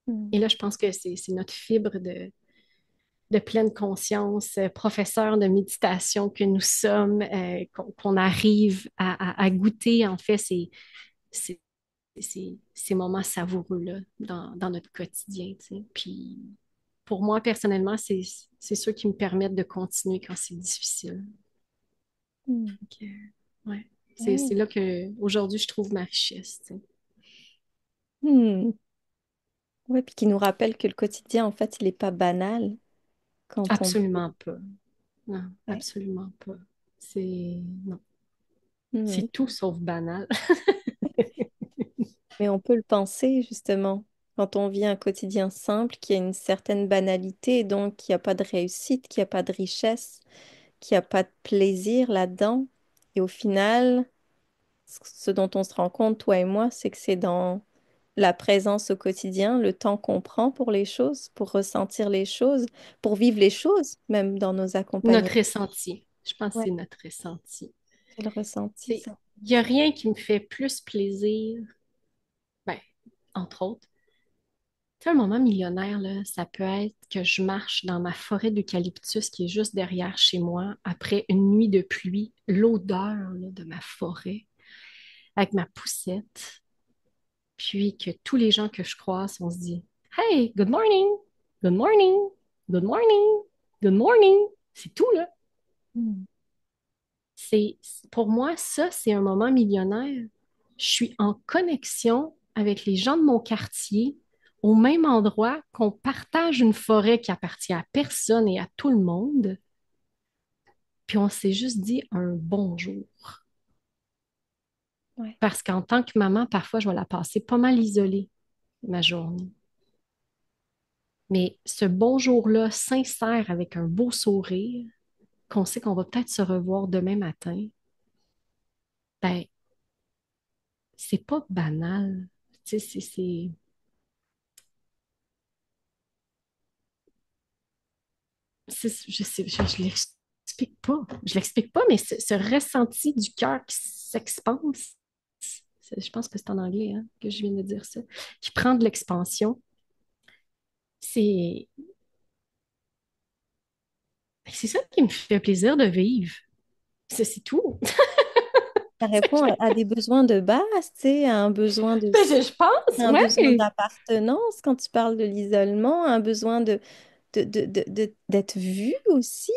Et Mm. là, je pense que c'est notre fibre de pleine conscience, professeur de méditation que nous sommes, qu'on arrive à goûter, en fait, c'est- ces moments savoureux-là dans notre quotidien, tu sais. Puis pour moi, personnellement, c'est ceux qui me permettent de continuer quand c'est difficile. Mm. Donc, ouais. C'est Ouais. là que aujourd'hui je trouve ma richesse, tu sais. Hmm. Ouais, puis qui nous rappelle que le quotidien, en fait, il n'est pas banal quand on... Absolument pas. Non, Ouais. absolument pas. C'est non, Hmm. c'est tout sauf banal. Mais on peut le penser, justement, quand on vit un quotidien simple, qui a une certaine banalité, donc qui a pas de réussite, qui a pas de richesse, qui a pas de plaisir là-dedans. Et au final, ce dont on se rend compte, toi et moi, c'est que c'est dans la présence au quotidien, le temps qu'on prend pour les choses, pour ressentir les choses, pour vivre les choses, même dans nos accompagnements. Notre ressenti. Je pense que Ouais, c'est notre ressenti. c'est le ressenti, Il ça. n'y a rien qui me fait plus plaisir, ben, entre autres. Tu sais, un moment millionnaire, là, ça peut être que je marche dans ma forêt d'eucalyptus qui est juste derrière chez moi après une nuit de pluie, l'odeur là, de ma forêt avec ma poussette, puis que tous les gens que je croise, on se dit Hey, good morning, good morning, good morning, good morning. C'est tout, là. Mm. Pour moi, ça, c'est un moment millionnaire. Je suis en connexion avec les gens de mon quartier au même endroit qu'on partage une forêt qui appartient à personne et à tout le monde. Puis on s'est juste dit un bonjour. Ouais. Parce qu'en tant que maman, parfois, je vais la passer pas mal isolée, ma journée. Mais ce bonjour-là, sincère, avec un beau sourire, qu'on sait qu'on va peut-être se revoir demain matin, ben, c'est pas banal. Tu sais, je l'explique pas. Je l'explique pas, mais ce ressenti du cœur qui s'expanse, je pense que c'est en anglais hein, que je viens de dire ça, qui prend de l'expansion, c'est c'est ça qui me fait plaisir de vivre. C'est tout. Ça répond à des besoins de base, tu sais, à un besoin de Ben, je pense, un besoin ouais. d'appartenance quand tu parles de l'isolement, un besoin d'être vu aussi,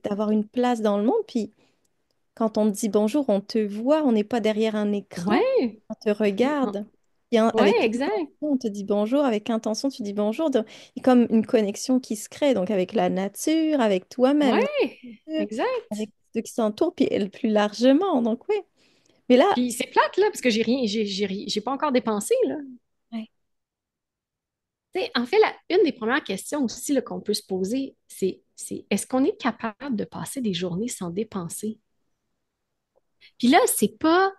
d'avoir une place dans le monde. Puis quand on te dit bonjour, on te voit, on n'est pas derrière un écran, Ouais. on te regarde. Et Ouais, avec exact. intention, on te dit bonjour, avec intention, tu dis bonjour. Donc, il y a comme une connexion qui se crée, donc avec la nature, avec toi-même, Ouais, nature, exact. avec ceux qui s'entourent, puis elle plus largement. Donc, oui. Mais là, Puis c'est plate, là, parce que j'ai pas encore dépensé, là. ouais. Tu sais, en fait, une des premières questions aussi là, qu'on peut se poser, c'est est-ce qu'on est capable de passer des journées sans dépenser? Puis là, c'est pas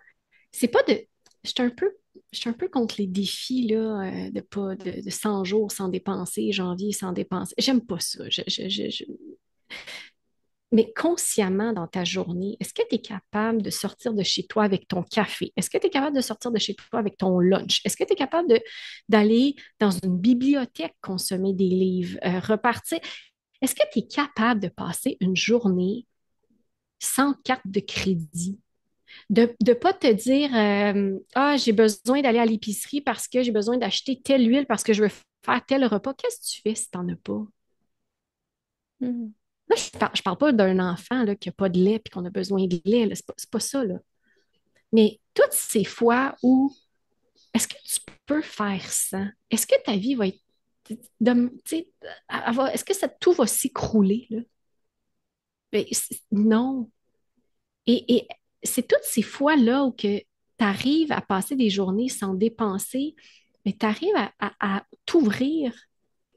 de. Je suis un peu, je suis un peu contre les défis là, de pas de 100 jours sans dépenser, janvier sans dépenser. J'aime pas ça. Mais consciemment dans ta journée, est-ce que tu es capable de sortir de chez toi avec ton café? Est-ce que tu es capable de sortir de chez toi avec ton lunch? Est-ce que tu es capable d'aller dans une bibliothèque consommer des livres, repartir? Est-ce que tu es capable de passer une journée sans carte de crédit? De ne pas te dire ah, j'ai besoin d'aller à l'épicerie parce que j'ai besoin d'acheter telle huile parce que je veux faire tel repas. Qu'est-ce que tu fais si tu n'en as pas? Mhm. Là, je parle pas d'un enfant là, qui n'a pas de lait et qu'on a besoin de lait. Là. C'est pas ça. Là. Mais toutes ces fois où est-ce que tu peux faire ça? Est-ce que ta vie va être. Tu sais, est-ce que tout va s'écrouler? Là? Ben, non. Et c'est toutes ces fois-là où tu arrives à passer des journées sans dépenser, mais tu arrives à t'ouvrir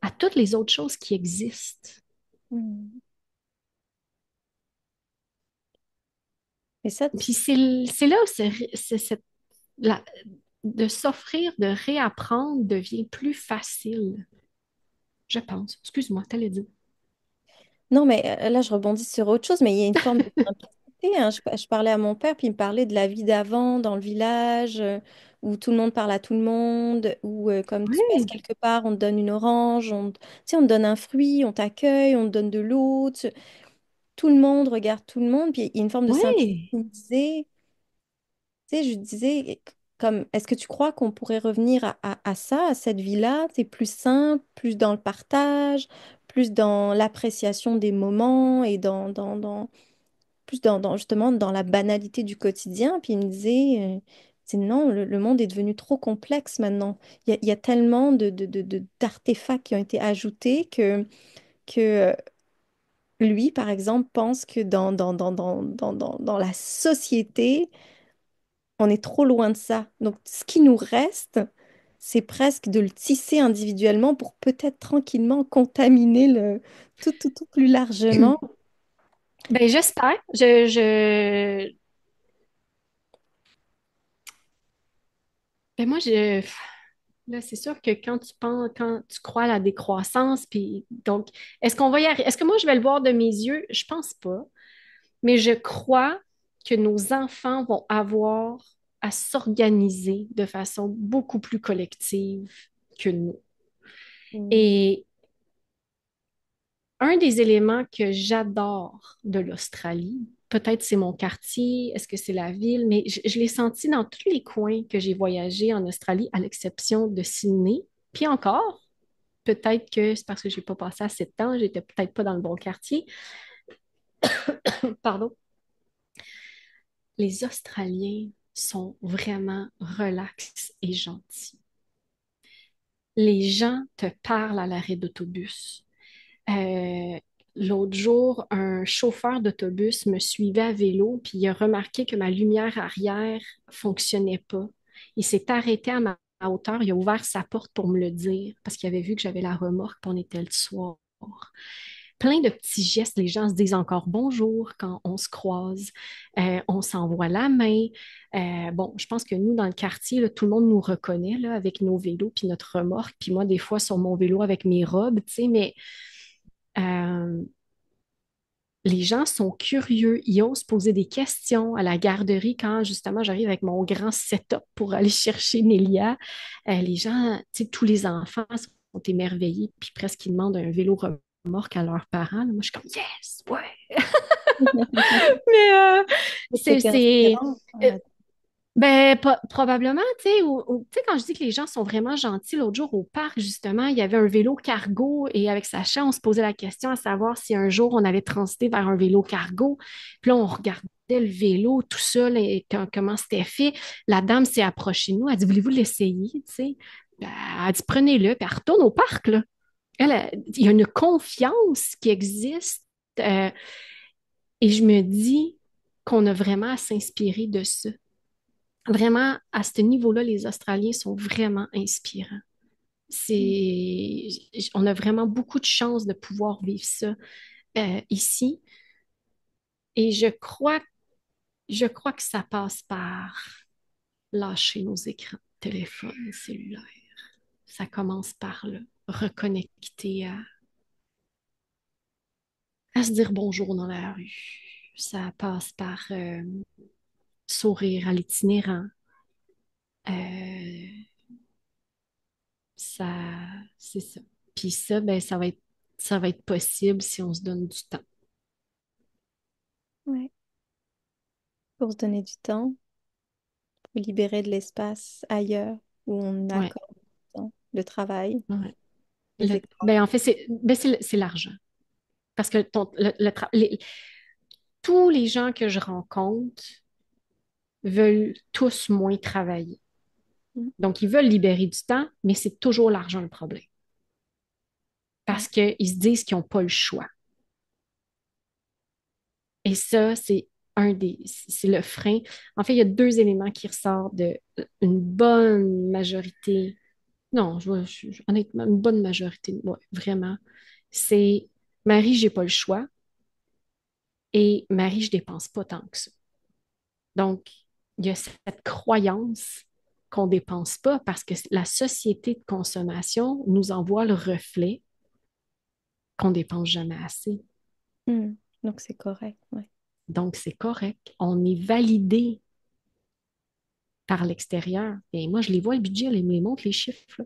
à toutes les autres choses qui existent. Mhm. Mais ça, Puis c'est là où la- de s'offrir, de réapprendre devient plus facile, je pense. Excuse-moi, t'allais dire. non, mais là, je rebondis sur autre chose, mais il y a une forme de simplicité, hein. Je parlais à mon père, puis il me parlait de la vie d'avant dans le village, où tout le monde parle à tout le monde, où comme tu passes Oui, quelque part, on te donne une orange, tu sais, on te donne un fruit, on t'accueille, on te donne de l'eau. Tout le monde regarde tout le monde, puis il y a une forme de simplicité. oui. Il me disait, tu sais, je disais, comme, est-ce que tu crois qu'on pourrait revenir à ça, à cette vie-là? C'est plus simple, plus dans le partage, plus dans l'appréciation des moments et plus justement dans la banalité du quotidien. Puis il me disait, c'est non, le monde est devenu trop complexe maintenant. Il y a tellement d'artefacts qui ont été ajoutés que lui, par exemple, pense que dans la société, on est trop loin de ça. Donc, ce qui nous reste, c'est presque de le tisser individuellement pour peut-être tranquillement contaminer tout plus largement. Ben, j'espère. Ben, là, c'est sûr que quand tu crois à la décroissance, puis donc, est-ce qu'on va y arriver? Est-ce que moi, je vais le voir de mes yeux? Je pense pas. Mais je crois que nos enfants vont avoir à s'organiser de façon beaucoup plus collective que nous. Mm. Et un des éléments que j'adore de l'Australie, peut-être c'est mon quartier, est-ce que c'est la ville, mais je l'ai senti dans tous les coins que j'ai voyagé en Australie, à l'exception de Sydney. Puis encore, peut-être que c'est parce que j'ai pas passé assez de temps, j'étais peut-être pas dans le bon quartier. Pardon. Les Australiens sont vraiment relax et gentils. Les gens te parlent à l'arrêt d'autobus. Euh, L'autre jour, un chauffeur d'autobus me suivait à vélo, puis il a remarqué que ma lumière arrière fonctionnait pas. Il s'est arrêté à ma hauteur, il a ouvert sa porte pour me le dire, parce qu'il avait vu que j'avais la remorque, puis on était le soir. Plein de petits gestes, les gens se disent encore bonjour quand on se croise, on s'envoie la main. Bon, je pense que nous, dans le quartier, là, tout le monde nous reconnaît là, avec nos vélos puis notre remorque, puis moi, des fois, sur mon vélo avec mes robes, tu sais, mais euh, les gens sont curieux, ils osent poser des questions à la garderie quand justement j'arrive avec mon grand setup pour aller chercher Nélia. Les gens, tu sais, tous les enfants sont émerveillés, puis presque ils demandent un vélo remorque. remorque à leurs parents. Là. Moi, je suis comme, yes, ouais. Mais C'était inspirant. euh, ben, probablement, tu sais, tu sais, quand je dis que les gens sont vraiment gentils, l'autre jour au parc, justement, il y avait un vélo cargo et avec Sacha, on se posait la question à savoir si un jour on allait transiter vers un vélo cargo. Puis là, on regardait le vélo tout seul et comment c'était fait. La dame s'est approchée de nous, elle a dit, voulez-vous l'essayer, tu sais? Ben, elle a dit, prenez-le, puis elle retourne au parc, là. Il y a une confiance qui existe euh, et je me dis qu'on a vraiment à s'inspirer de ça. Vraiment, à ce niveau-là, les Australiens sont vraiment inspirants. On a vraiment beaucoup de chance de pouvoir vivre ça ici. Et je crois que ça passe par lâcher nos écrans, téléphone, cellulaire. Ça commence par là, reconnecter à se dire bonjour dans la rue. Ça passe par sourire à l'itinérant. Euh, Ça, c'est ça. Puis ça, ben, ça va être possible si on se donne du temps. Ouais. Pour se donner du temps, pour libérer de l'espace ailleurs où on Ouais, accorde du temps, le travail, ouais. les écrans. Ben, en fait, c'est l'argent. Parce que tous les gens que je rencontre veulent tous moins travailler. Mm. Donc, ils veulent libérer du temps, mais c'est toujours l'argent le problème. Ouais. Parce qu'ils se disent qu'ils n'ont pas le choix. Et ça, c'est le frein. En fait, il y a deux éléments qui ressortent de une bonne majorité. Non, honnêtement, une bonne majorité, ouais, vraiment. C'est Marie, j'ai pas le choix et Marie, je dépense pas tant que ça. Donc, il y a cette croyance qu'on dépense pas parce que la société de consommation nous envoie le reflet qu'on dépense jamais assez. Mm. Donc c'est correct. Ouais. Donc, c'est correct. On est validé par l'extérieur. Et moi, je les vois, le budget, elle me les montre, les chiffres.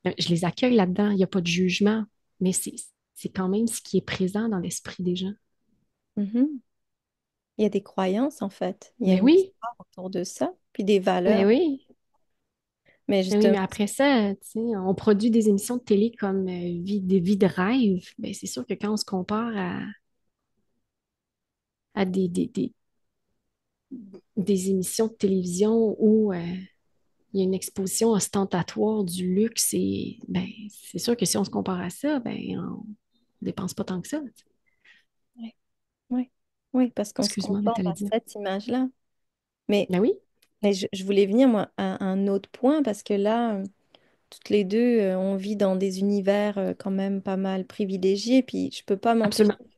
Là. Je les accueille là-dedans. Il n'y a pas de jugement, mais c'est quand même ce qui est présent dans l'esprit des gens. Mhm. Il y a des croyances en fait. Il y a Mais une oui, histoire autour de ça, puis des mais valeurs. oui, Mais mais oui, justement, mais après ça, tu sais, on produit des émissions de télé comme des vies de rêve. Ben, c'est sûr que quand on se compare à des émissions de télévision où il y a une exposition ostentatoire du luxe, et ben, c'est sûr que si on se compare à ça, ben, on dépense pas tant que ça. Tu sais. oui, oui, oui, parce qu'on se Excuse-moi, mais conforme t'allais à dire. cette image-là. Mais, Ben oui, mais je voulais venir moi, à un autre point parce que là, toutes les deux, on vit dans des univers quand même pas mal privilégiés. Puis je peux pas m'empêcher absolument.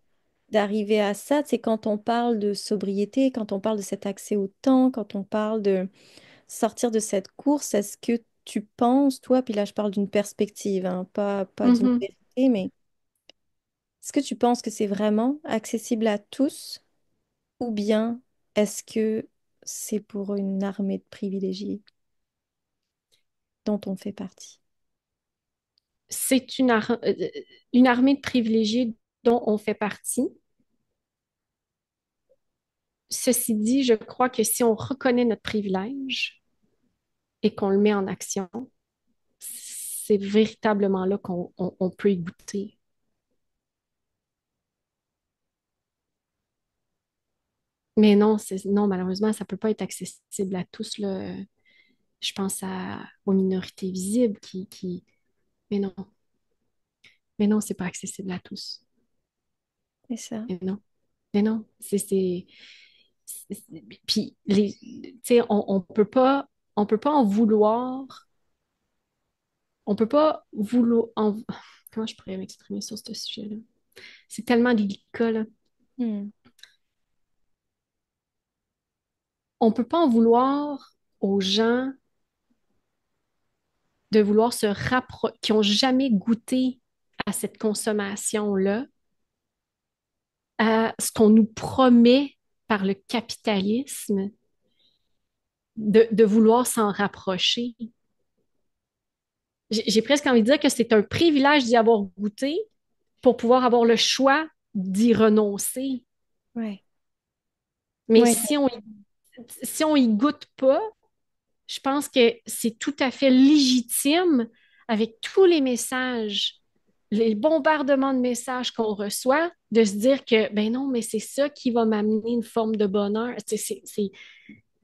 d'arriver à ça. C'est quand on parle de sobriété, quand on parle de cet accès au temps, quand on parle de sortir de cette course, est-ce que tu penses, toi, puis là je parle d'une perspective, hein, pas d'une Mhm. vérité, mais est-ce que tu penses que c'est vraiment accessible à tous ou bien est-ce que c'est pour une armée de privilégiés dont on fait partie? C'est une armée de privilégiés dont on fait partie. Ceci dit, je crois que si on reconnaît notre privilège et qu'on le met en action, c'est véritablement là qu'on peut y goûter. Mais non, non, malheureusement, ça ne peut pas être accessible à tous, là. Je pense aux minorités visibles Mais non, mais non, c'est pas accessible à tous. C'est ça. Mais non, mais non. Puis, tu sais, on peut pas en vouloir. On peut pas vouloir. Comment je pourrais m'exprimer sur ce sujet-là? C'est tellement délicat, là. Hmm. On peut pas en vouloir aux gens de vouloir se rapprocher, qui ont jamais goûté à cette consommation-là, à ce qu'on nous promet par le capitalisme, de vouloir s'en rapprocher. j'ai presque envie de dire que c'est un privilège d'y avoir goûté pour pouvoir avoir le choix d'y renoncer. Ouais. Mais Ouais. si on y goûte pas, je pense que c'est tout à fait légitime avec tous les messages, les bombardements de messages qu'on reçoit, de se dire que, ben non, mais c'est ça qui va m'amener une forme de bonheur.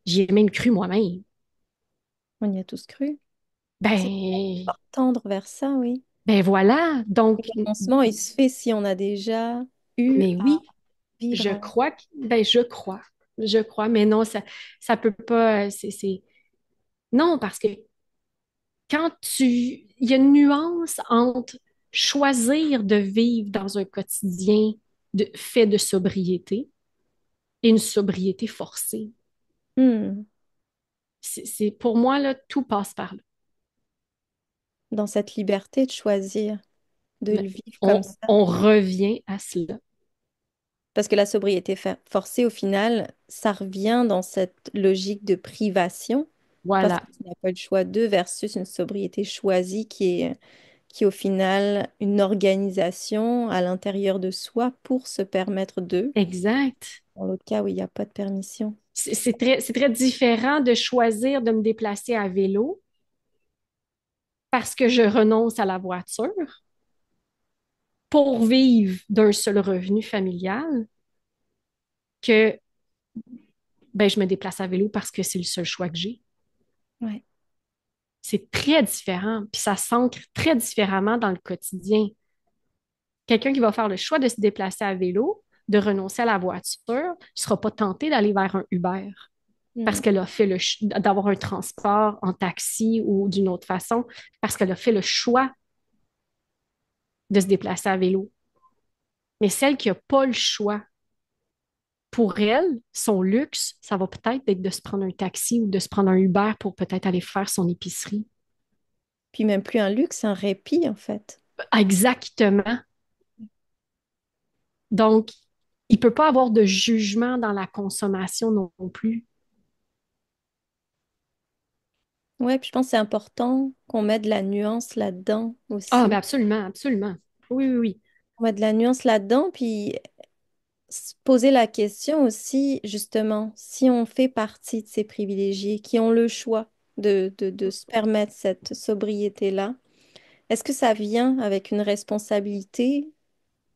J'y ai même cru moi-même. On y a tous cru. C'est Ben, tendre vers ça, oui. ben voilà. Le Donc, renoncement, il se fait si on a déjà eu mais à oui, vivre je avec. crois ben je crois, mais non, ça peut pas, non, parce que il y a une nuance entre choisir de vivre dans un quotidien fait de sobriété et une sobriété forcée. Hmm. Pour moi, là, tout passe par Dans cette liberté de choisir, de là. le vivre comme On, ça. on revient à cela. Parce que la sobriété forcée, au final, ça revient dans cette logique de privation, parce que Voilà, tu n'as pas le choix d'eux, versus une sobriété choisie qui est au final une organisation à l'intérieur de soi pour se permettre d'eux, exact. dans l'autre cas où il n'y a pas de permission. C'est très différent de choisir de me déplacer à vélo parce que je renonce à la voiture pour vivre d'un seul revenu familial que ben, je me déplace à vélo parce que c'est le seul choix que j'ai. Ouais. C'est très différent, puis ça s'ancre très différemment dans le quotidien. Quelqu'un qui va faire le choix de se déplacer à vélo, de renoncer à la voiture, ne sera pas tenté d'aller vers un Uber parce Hmm. qu'elle a fait d'avoir un transport en taxi ou d'une autre façon, parce qu'elle a fait le choix de se déplacer à vélo. Mais celle qui n'a pas le choix, pour elle, son luxe, ça va peut-être être de se prendre un taxi ou de se prendre un Uber pour peut-être aller faire son épicerie. Puis même plus un luxe, un répit, en fait. Exactement. Donc, il ne peut pas avoir de jugement dans la consommation non plus. Ouais, puis je pense que c'est important qu'on mette de la nuance là-dedans Ah, ben aussi. absolument, absolument. Oui, oui, oui. On met de la nuance là-dedans, puis se poser la question aussi, justement, si on fait partie de ces privilégiés qui ont le choix de se permettre cette sobriété-là, est-ce que ça vient avec une responsabilité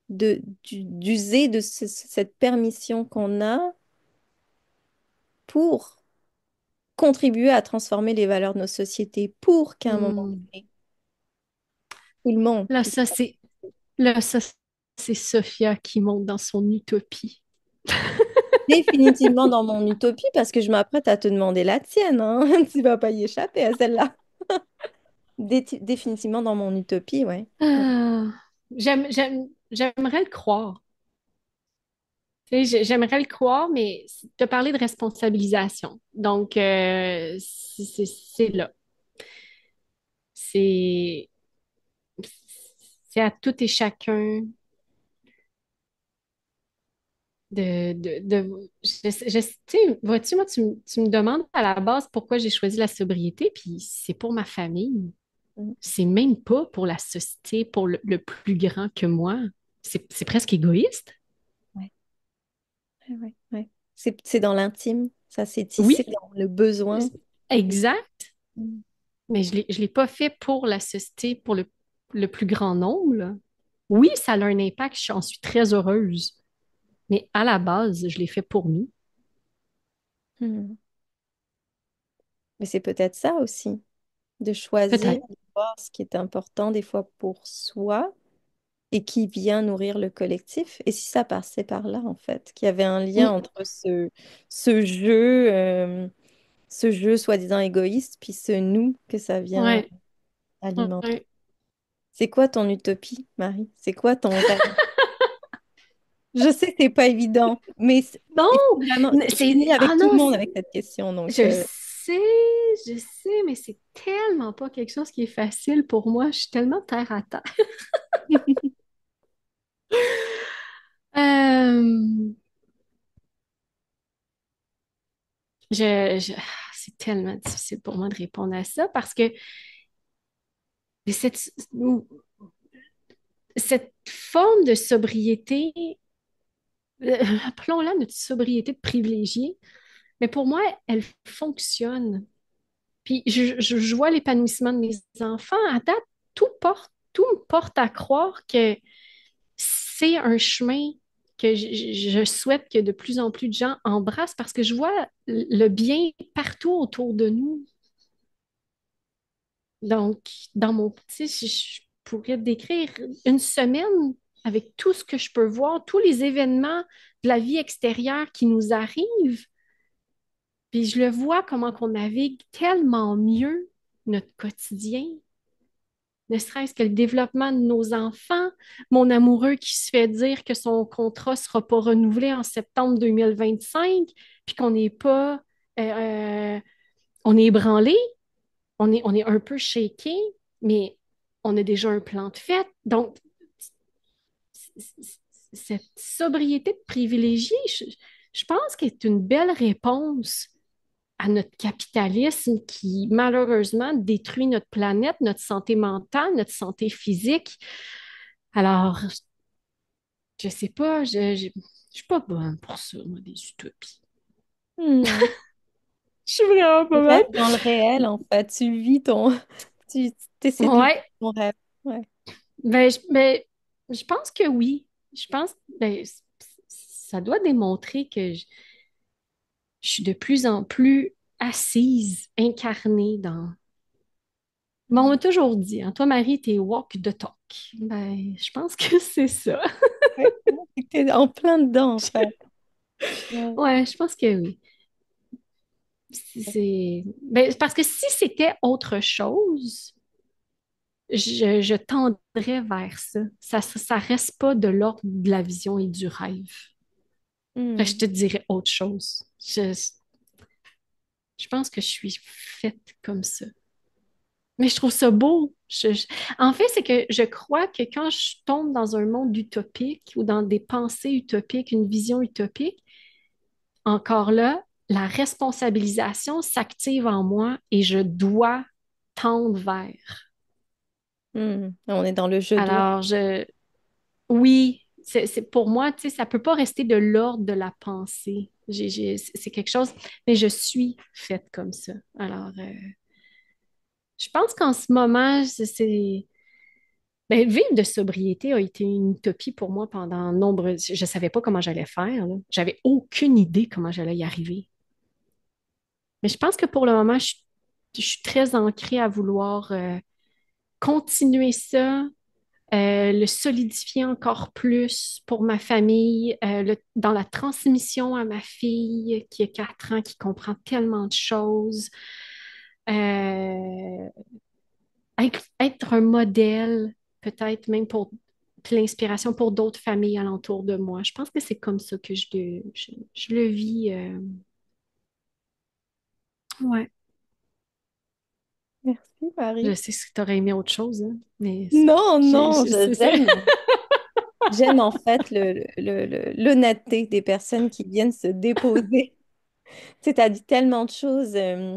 d'user de cette permission qu'on a pour contribuer à transformer les valeurs de nos sociétés, pour qu'à un moment Hmm. donné, tout le monde Là, puisse... c'est Sophia qui monte dans son utopie. Définitivement dans mon utopie, parce que je m'apprête à te demander la tienne, hein. Tu vas pas y échapper à celle-là. Définitivement dans mon utopie, ouais. Ouais. Ah, j'aimerais le croire. Tu sais, j'aimerais le croire, mais tu as parlé de responsabilisation. Donc, c'est là. C'est c'est à tout et chacun tu sais, vois-tu, moi, tu me demandes à la base pourquoi j'ai choisi la sobriété, puis c'est pour ma famille. Mm. C'est même pas pour la société, pour le plus grand que moi. C'est presque égoïste. Ouais, ouais, ouais, ouais. C'est dans l'intime, ça s'est Oui, tissé dans le besoin. exact. Mm. Mais je l'ai pas fait pour la société, pour le plus grand nombre, là. Oui, ça a un impact, j'en suis très heureuse. Mais à la base, je l'ai fait pour nous. Mm. Mais c'est peut-être ça aussi, de choisir Peut-être. de voir ce qui est important des fois pour soi et qui vient nourrir le collectif. Et si ça passait par là, en fait, qu'il y avait un lien Mm. entre ce jeu soi-disant égoïste, puis ce nous que ça vient Ouais. alimenter. Ouais. C'est quoi ton utopie, Marie? C'est quoi ton rêve? Je sais que c'est pas évident, mais Non, il faut vraiment. Je finis ah avec tout le non, monde avec cette question, donc. je sais, je sais, mais c'est tellement pas quelque chose qui est facile pour moi. Je suis tellement terre à terre. Euh, c'est tellement difficile pour moi de répondre à ça parce que Mais cette forme de sobriété, appelons-la notre sobriété de privilégié, mais pour moi, elle fonctionne. Puis je vois l'épanouissement de mes enfants. À date, tout me porte à croire que c'est un chemin que je souhaite que de plus en plus de gens embrassent parce que je vois le bien partout autour de nous. Donc, dans mon petit, je pourrais décrire une semaine avec tout ce que je peux voir, tous les événements de la vie extérieure qui nous arrivent. Puis je le vois comment qu'on navigue tellement mieux notre quotidien, ne serait-ce que le développement de nos enfants, mon amoureux qui se fait dire que son contrat ne sera pas renouvelé en septembre 2025, puis qu'on n'est pas, euh, euh, on est ébranlé, on est un peu shaké, mais on a déjà un plan de fête. Donc, cette sobriété de privilégié, je pense qu'elle est une belle réponse à notre capitalisme qui, malheureusement, détruit notre planète, notre santé mentale, notre santé physique. Alors, je sais pas, je suis pas bonne pour ça, moi, des utopies. Hmm. Je suis vraiment Tu pas bonne. restes dans le réel, en fait. Tu vis ton... Tu essaies de vivre Ouais, ton rêve. Ouais. ben, je pense que oui. Je pense, ben, ça doit démontrer que je suis de plus en plus assise, incarnée dans. Bon, on m'a toujours dit, hein, toi, Marie, t'es walk the talk. Ben, je pense que c'est ça. Ouais. T'es en plein dedans, en fait. Ouais. Ouais, je pense que oui. Ben, parce que si c'était autre chose, je tendrais vers ça. Ça reste pas de l'ordre de la vision et du rêve. Fait que je Hmm. te dirais autre chose. Je pense que je suis faite comme ça. Mais je trouve ça beau. En fait, c'est que je crois que quand je tombe dans un monde utopique ou dans des pensées utopiques, une vision utopique, encore là, la responsabilisation s'active en moi et je dois tendre vers. Hmm. On est dans le je dois. Alors, oui, pour moi, tu sais, ça peut pas rester de l'ordre de la pensée. C'est quelque chose, mais je suis faite comme ça. Alors, je pense qu'en ce moment, ben, vivre de sobriété a été une utopie pour moi pendant nombre. Je savais pas comment j'allais faire, là. J'avais aucune idée comment j'allais y arriver. Mais je pense que pour le moment, je suis très ancrée à vouloir continuer ça, le solidifier encore plus pour ma famille, dans la transmission à ma fille qui a 4 ans, qui comprend tellement de choses. Euh, être un modèle, peut-être même pour l'inspiration pour d'autres familles alentour de moi. Je pense que c'est comme ça que je le vis. Ouais. Merci, Je Marie. sais que tu aurais aimé autre chose, hein, mais Non, non, c'est- j'aime. J'aime en fait l'honnêteté des personnes qui viennent se déposer. Tu sais, t'as dit tellement de choses,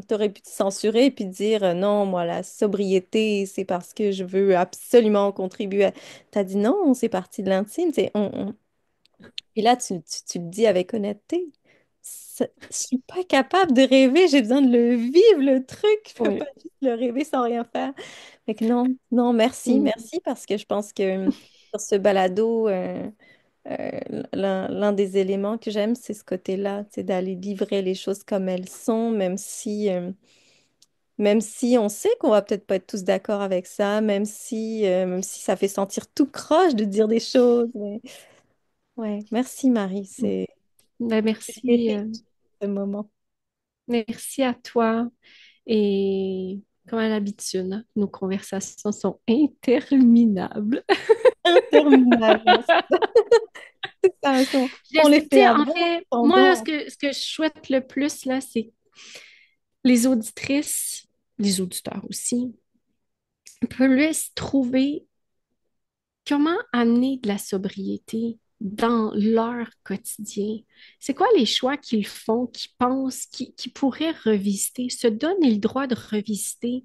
t'aurais pu te censurer et puis dire non, moi, la sobriété, c'est parce que je veux absolument contribuer. T'as dit non, c'est parti de l'intime. Et là, tu le dis avec honnêteté. Je suis pas capable de rêver, j'ai besoin de le vivre, le truc. Je peux pas ouais. juste le rêver sans rien faire. Fait que non, non, merci, Mm. merci, parce que je pense que sur ce balado, l'un des éléments que j'aime, c'est ce côté-là, c'est d'aller livrer les choses comme elles sont, même si on sait qu'on va peut-être pas être tous d'accord avec ça, même si ça fait sentir tout croche de dire des choses. Ouais, merci Marie, Mm. Ben, c'est merci, riche ce moment. merci à toi. Et comme à l'habitude, hein, nos conversations sont interminables. Interminable. C'est ça, on les Tu fait sais, à en bon fait, moi, là, entendant. ce que je souhaite le plus, là, c'est les auditrices, les auditeurs aussi, puissent trouver comment amener de la sobriété dans leur quotidien. C'est quoi les choix qu'ils font, qu'ils pensent, qu'ils pourraient revisiter, se donner le droit de revisiter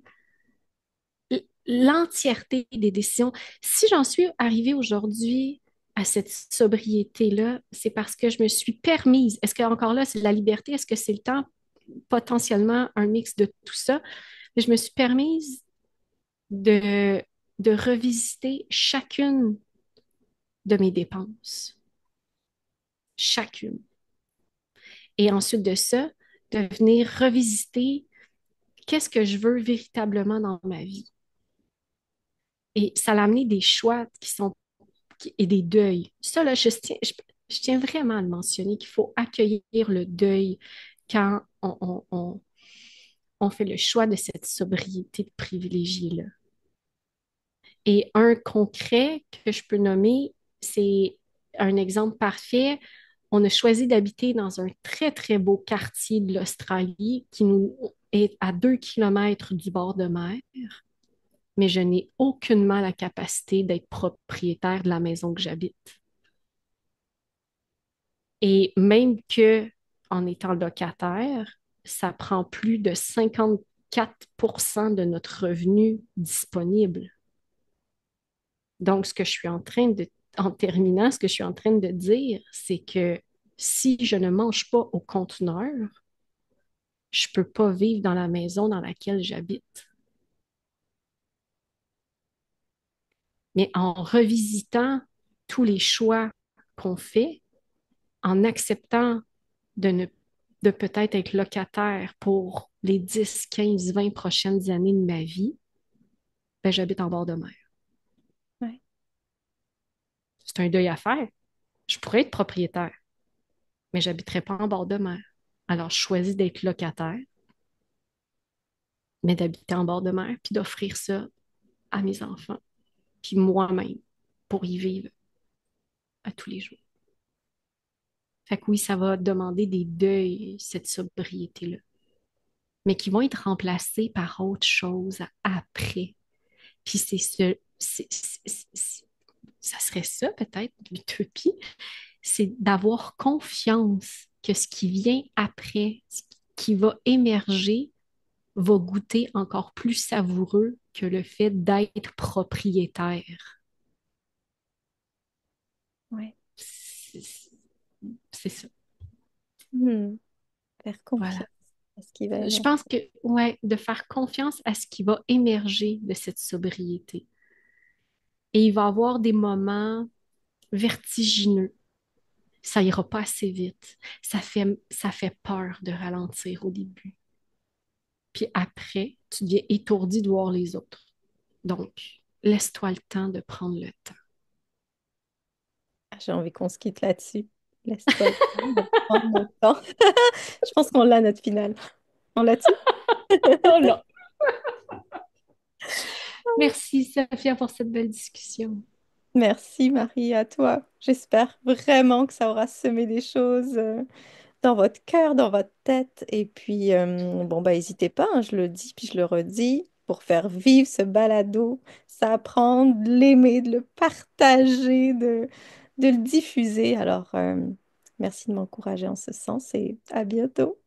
l'entièreté des décisions. Si j'en suis arrivée aujourd'hui à cette sobriété-là, c'est parce que je me suis permise. Est-ce que encore là, c'est de la liberté? Est-ce que c'est le temps? Potentiellement un mix de tout ça. Mais je me suis permise de, de revisiter chacune de mes dépenses. Chacune. Et ensuite de ça, de venir revisiter qu'est-ce que je veux véritablement dans ma vie. Et ça l'a amené des choix et des deuils. Ça, là, je tiens vraiment à le mentionner qu'il faut accueillir le deuil quand on fait le choix de cette sobriété privilégiée-là. Et un concret que je peux nommer, c'est un exemple parfait. On a choisi d'habiter dans un très, très beau quartier de l'Australie qui nous est à 2 kilomètres du bord de mer, mais je n'ai aucunement la capacité d'être propriétaire de la maison que j'habite. Et même que en étant locataire, ça prend plus de 54% de notre revenu disponible. Donc, en terminant, ce que je suis en train de dire, c'est que si je ne mange pas au conteneur, je ne peux pas vivre dans la maison dans laquelle j'habite. Mais en revisitant tous les choix qu'on fait, en acceptant de ne de peut-être être locataire pour les 10, 15, 20 prochaines années de ma vie, ben, j'habite en bord de mer. Ouais. C'est un deuil à faire. Je pourrais être propriétaire, mais je n'habiterai pas en bord de mer. Alors, je choisis d'être locataire, mais d'habiter en bord de mer, puis d'offrir ça à mes enfants, puis moi-même, pour y vivre à tous les jours. Fait que oui, ça va demander des deuils, cette sobriété-là, mais qui vont être remplacés par autre chose après. Puis ça serait ça peut-être, l'utopie, c'est d'avoir confiance que ce qui vient après, ce qui va émerger, va goûter encore plus savoureux que le fait d'être propriétaire. Ouais. C'est c'est ça. Hmm. Faire Voilà. confiance à ce qui va Je émerger. pense que, ouais, de faire confiance à ce qui va émerger de cette sobriété. Et il va y avoir des moments vertigineux. Ça ira pas assez vite. Ça fait peur de ralentir au début. Puis après, tu deviens étourdi de voir les autres. Donc, laisse-toi le temps de prendre le temps. Ah, j'ai envie qu'on se quitte là-dessus. Laisse-toi le temps de prendre le temps. Je pense qu'on l'a, notre finale. On l'a-tu? Oh là! Merci, Sophia, pour cette belle discussion. Merci Marie, à toi. J'espère vraiment que ça aura semé des choses dans votre cœur, dans votre tête. Et puis, bon, bah, n'hésitez pas, hein, je le dis, puis je le redis, pour faire vivre ce balado, ça apprend de l'aimer, de le partager, de le diffuser. Alors, merci de m'encourager en ce sens et à bientôt.